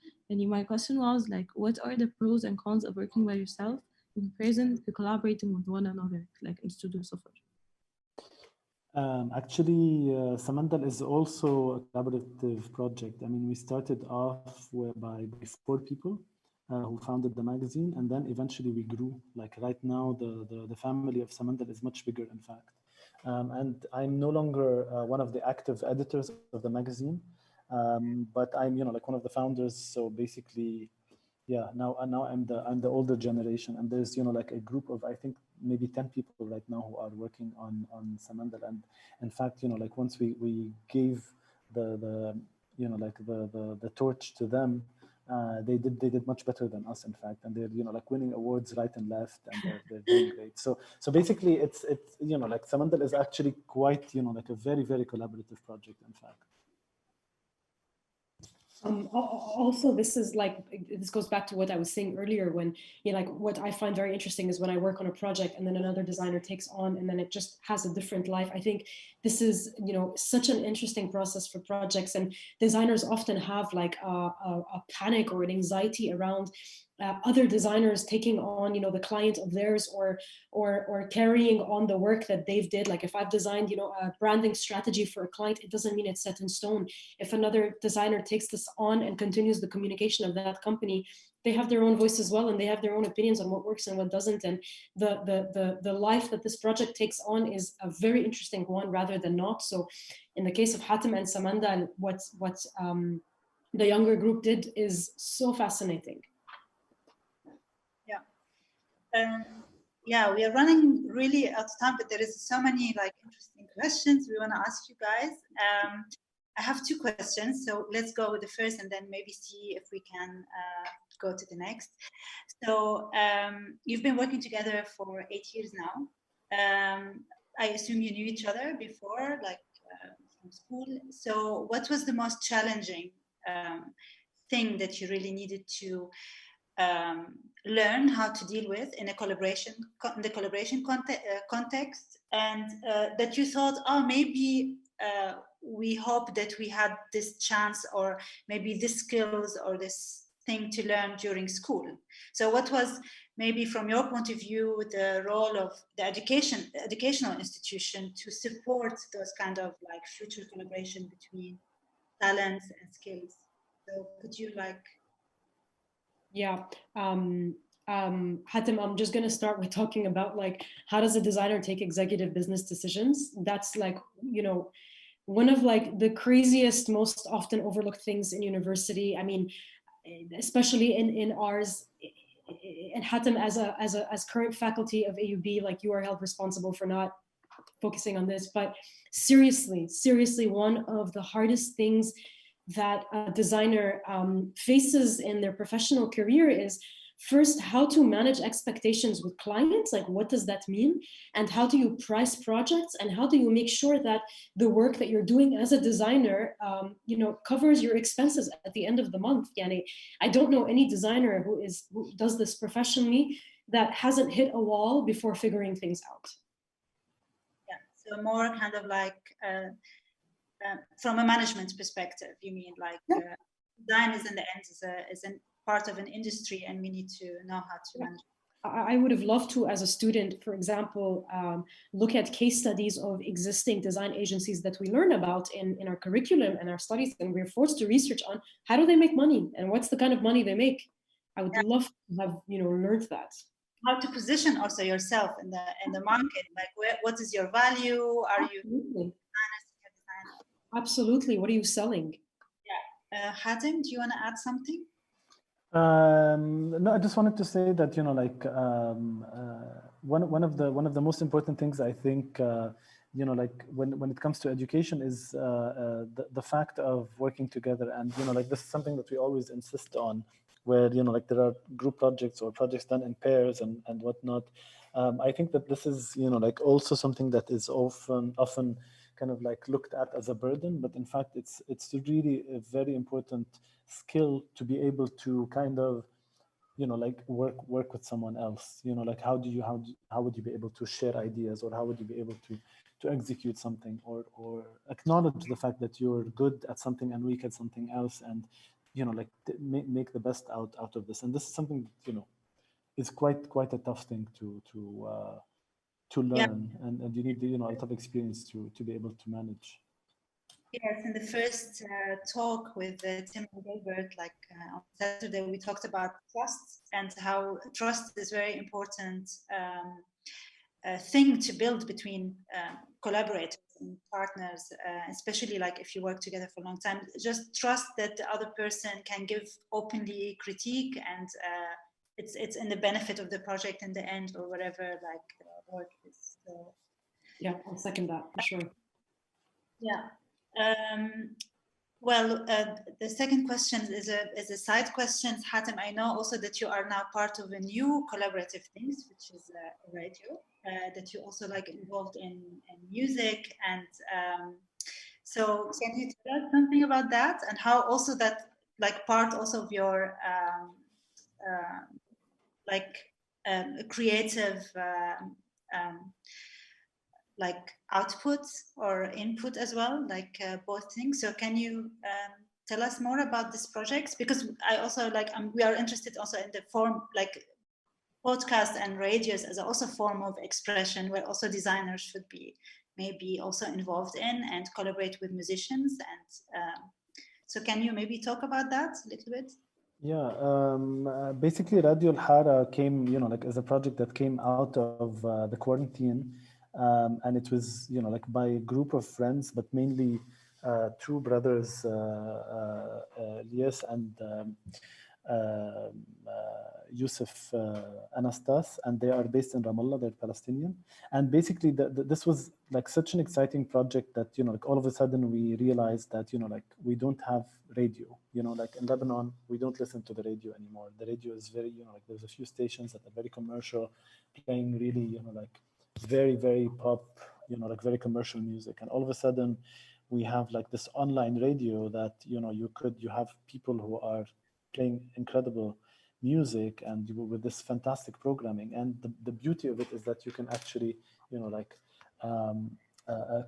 my question was, like, what are the pros and cons of working by yourself in comparison to collaborating with one another, like in Studio Safar? Actually, Samandal is also a collaborative project. I mean, we started off by 4 people who founded the magazine, and then eventually we grew. Like, right now, the family of Samandal is much bigger, in fact. And I'm no longer one of the active editors of the magazine, but I'm, you know, like one of the founders. So basically, now I'm the older generation, and there's like a group of, I think, maybe 10 people right now who are working on Samandal. And in fact, like once we gave the torch to them, they did much better than us, in fact, and they're like winning awards right and left, and they're doing great. So basically it's like Samandal is actually quite like a very, very collaborative project, in fact. Also, this goes back to what I was saying earlier, when like what I find very interesting is when I work on a project and then another designer takes on, and then it just has a different life. I think this is such an interesting process for projects, and designers often have like a panic or an anxiety around other designers taking on the client of theirs, or carrying on the work that they've did. Like if I've designed a branding strategy for a client, it doesn't mean it's set in stone. If another designer takes this on and continues the communication of that company, they have their own voice as well, and they have their own opinions on what works and what doesn't. And the life that this project takes on is a very interesting one rather than not. So in the case of Hatem and Samandal, what the younger group did is so fascinating. Yeah, we are running really out of time, but there is so many like interesting questions we want to ask you guys. I have 2 questions, so let's go with the first and then maybe see if we can go to the next. So you've been working together for 8 years now. I assume you knew each other before, like from school. So what was the most challenging thing that you really needed to learn how to deal with in the collaboration context, and that you thought, oh, maybe we hope that we had this chance, or maybe this skills or this thing to learn during school. So what was maybe from your point of view the role of the educational institution to support those kind of like future collaboration between talents and skills? So could you like... Yeah, Hatem, I'm just going to start with talking about like, how does a designer take executive business decisions? That's like, one of like the craziest, most often overlooked things in university. I mean, especially in ours, and Hatem as current faculty of AUB, like you are held responsible for not focusing on this, but seriously, one of the hardest things that a designer faces in their professional career is first how to manage expectations with clients, like what does that mean, and how do you price projects, and how do you make sure that the work that you're doing as a designer covers your expenses at the end of the month. Yani, I don't know any designer who does this professionally that hasn't hit a wall before figuring things out. Yeah, so more kind of like from a management perspective, you mean like design is in the end is a part of an industry, and we need to know how to manage. I would have loved to, as a student, for example, look at case studies of existing design agencies that we learn about in our curriculum and our studies, and we're forced to research on how do they make money and what's the kind of money they make. I would love to have learned that. How to position also yourself in the market, like what is your value? Are you Absolutely. What are you selling? Yeah. Hatem, do you want to add something? No, I just wanted to say that one of the most important things, I think like when it comes to education is the fact of working together, and like this is something that we always insist on, where like there are group projects or projects done in pairs and whatnot. I think that this is like also something that is often kind of like looked at as a burden, but in fact it's really a very important skill to be able to kind of like work with someone else. Like how would you be able to share ideas, or how would you be able to execute something, or acknowledge the fact that you're good at something and weak at something else, and like make the best out of this. And this is something is quite a tough thing to learn, and you need a lot of experience to be able to manage. Yes, in the first talk with Timm and Gilbert, like on Saturday, we talked about trust and how trust is very important thing to build between collaborators. and partners, especially like if you work together for a long time, just trust that the other person can give openly critique, and it's in the benefit of the project in the end, or whatever like work is. So yeah, I'll second that for sure. Yeah. Well, the second question is a side question. Hatem, I know also that you are now part of a new collaborative things, which is a radio, that you also like involved in music. And so can you tell us something about that, and how also that like part also of your creative like output or input as well, like both things. So can you tell us more about these projects? Because I also like, we are interested also in the form, like podcasts and radios as also form of expression, where also designers should be maybe also involved in and collaborate with musicians. And so can you maybe talk about that a little bit? Yeah, basically Radio Hala came, like as a project that came out of the quarantine. And it was, like by a group of friends, but mainly two brothers, Lies and Yusuf Anastas, and they are based in Ramallah, they're Palestinian. And basically this was like such an exciting project that, like all of a sudden we realized that, like we don't have radio, like in Lebanon, we don't listen to the radio anymore. The radio is very, like there's a few stations that are very commercial, playing really, like very, very pop, like very commercial music. And all of a sudden we have like this online radio that, you have people who are playing incredible music and with this fantastic programming. And the beauty of it is that you can actually,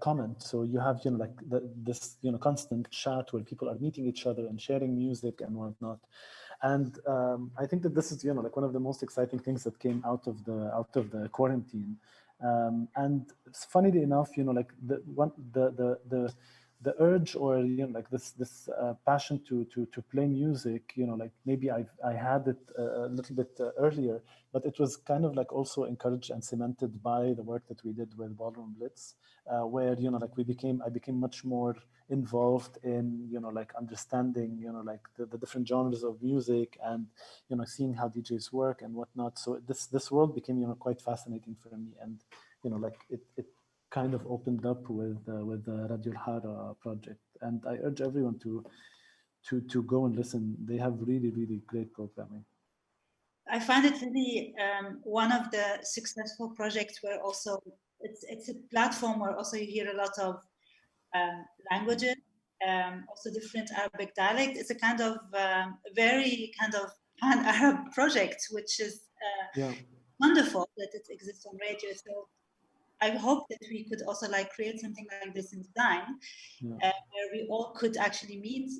comment. So you have, like this, constant chat where people are meeting each other and sharing music and whatnot. And I think that this is, like one of the most exciting things that came out of the quarantine. And funnily enough, like the urge, or like this passion to play music, like maybe I had it a little bit earlier, but it was kind of like also encouraged and cemented by the work that we did with Ballroom Blitz, where like I became much more involved in like understanding like the different genres of music, and seeing how DJs work and whatnot. So this world became quite fascinating for me, and like it kind of opened up with the Radio Hala project. And I urge everyone to go and listen. They have really, really great programming. I find it really one of the successful projects where also it's a platform where also you hear a lot of languages, also different Arabic dialect. It's a kind of very kind of pan-Arab project, which is wonderful that it exists on radio. So I hope that we could also like create something like this in design, where we all could actually meet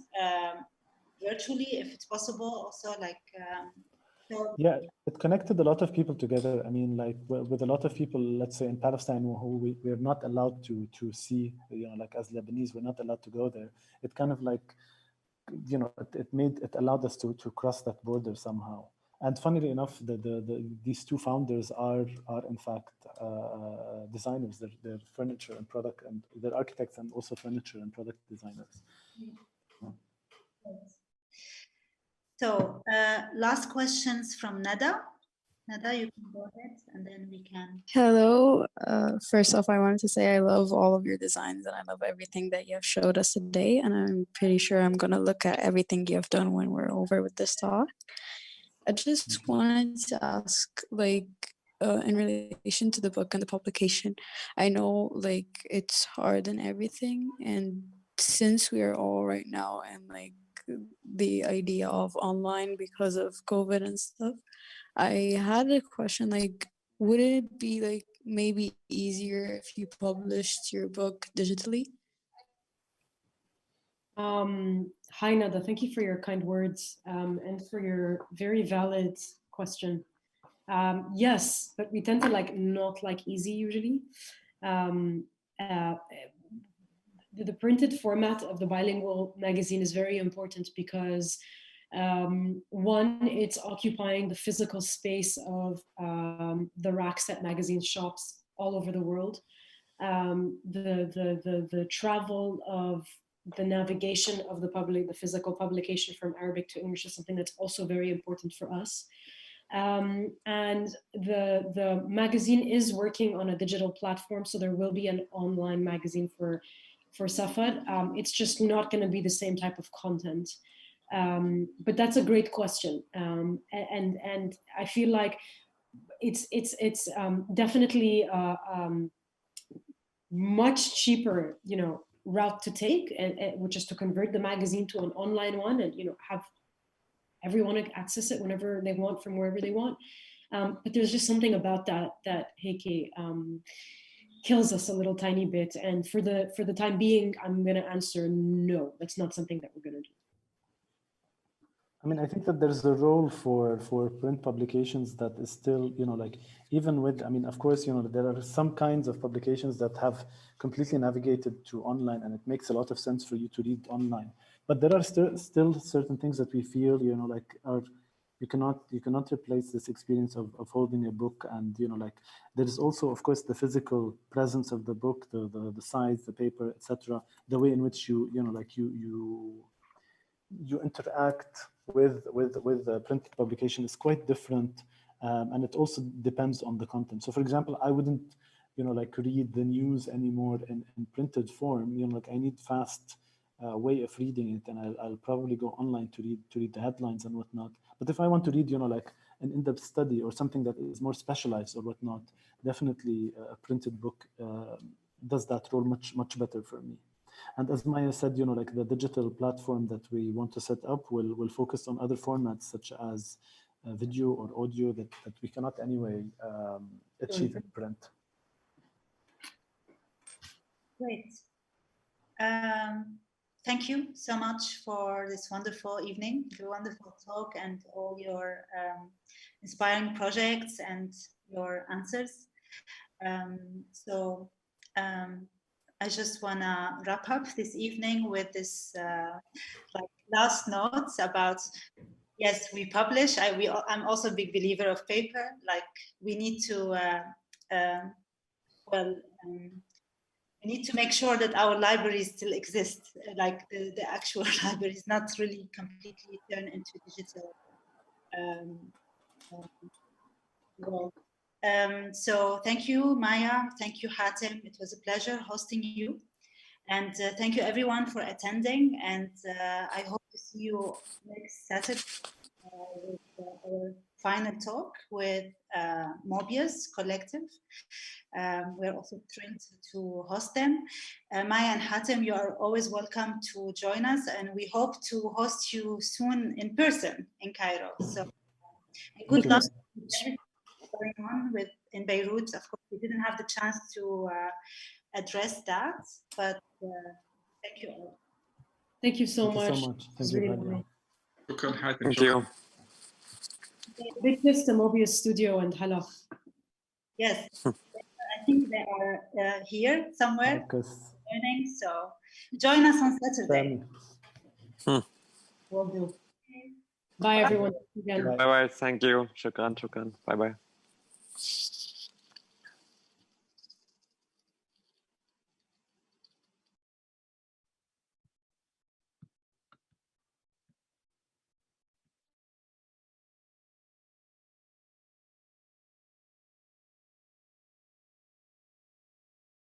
virtually if it's possible. Also, like yeah, it connected a lot of people together. I mean, like with a lot of people, let's say in Palestine, who we're not allowed to see, like as Lebanese, we're not allowed to go there. It kind of like, it allowed us to cross that border somehow. And funnily enough, these two founders are in fact designers. They're furniture and product, and they're architects and also furniture and product designers. So last questions from Nada. Nada, you can go ahead, and then we can. Hello. First off, I wanted to say I love all of your designs, and I love everything that you have showed us today. And I'm pretty sure I'm going to look at everything you have done when we're over with this talk. I just wanted to ask, like, in relation to the book and the publication, I know, like, it's hard and everything. And since we are all right now and, like, the idea of online because of COVID and stuff, I had a question, like, would it be, like, maybe easier if you published your book digitally? Hi, Nada. Thank you for your kind words and for your very valid question. Yes, but we tend to like not like easy usually. The printed format of the bilingual magazine is very important because one, it's occupying the physical space of the rack set magazine shops all over the world. the travel of the navigation of the physical publication from Arabic to English is something that's also very important for us. And the magazine is working on a digital platform, so there will be an online magazine for Safar. It's just not going to be the same type of content. But that's a great question, and I feel like it's definitely much cheaper, route to take, which is to convert the magazine to an online one, and have everyone access it whenever they want from wherever they want. But there's just something about that Heike kills us a little tiny bit. And for the time being, I'm going to answer no. That's not something that we're going to do. I mean, I think that there's a role for print publications that is still, like, even with, I mean, of course, there are some kinds of publications that have completely navigated to online, and it makes a lot of sense for you to read online. But there are still certain things that we feel, like, you cannot replace this experience of holding a book. And, like, there is also, of course, the physical presence of the book, the size, the paper, etc. The way in which you interact with the printed publication is quite different, and it also depends on the content. So, for example, I wouldn't, like, read the news anymore in printed form. Like, I need fast way of reading it, and I'll probably go online to read the headlines and whatnot. But if I want to read, like, an in-depth study or something that is more specialized or whatnot, definitely a printed book does that role much better for me. And as Maya said, like, the digital platform that we want to set up will focus on other formats such as video or audio that we cannot anyway achieve in print. Great. Thank you so much for this wonderful evening, the wonderful talk, and all your inspiring projects and your answers. I just want to wrap up this evening with this like last notes about, yes, we publish. I'm also a big believer of paper. Like, we need to, we need to make sure that our libraries still exist. Like, the actual library is not really completely turned into digital world. So thank you, Maya. Thank you, Hatem. It was a pleasure hosting you. And thank you, everyone, for attending. And I hope to see you next Saturday with our final talk with Mobius Collective. We're also thrilled to host them. Maya and Hatem, you are always welcome to join us. And we hope to host you soon in person in Cairo. So good luck going on in Beirut. Of course, we didn't have the chance to address that, but thank you all. Thank you so much. Thank you. Thank you. Big thanks to Mobius Studio and Hala. Yes, I think they are here somewhere learning. So join us on Saturday. Will do. Bye, everyone. Bye bye. Thank you. Shukran. Bye bye.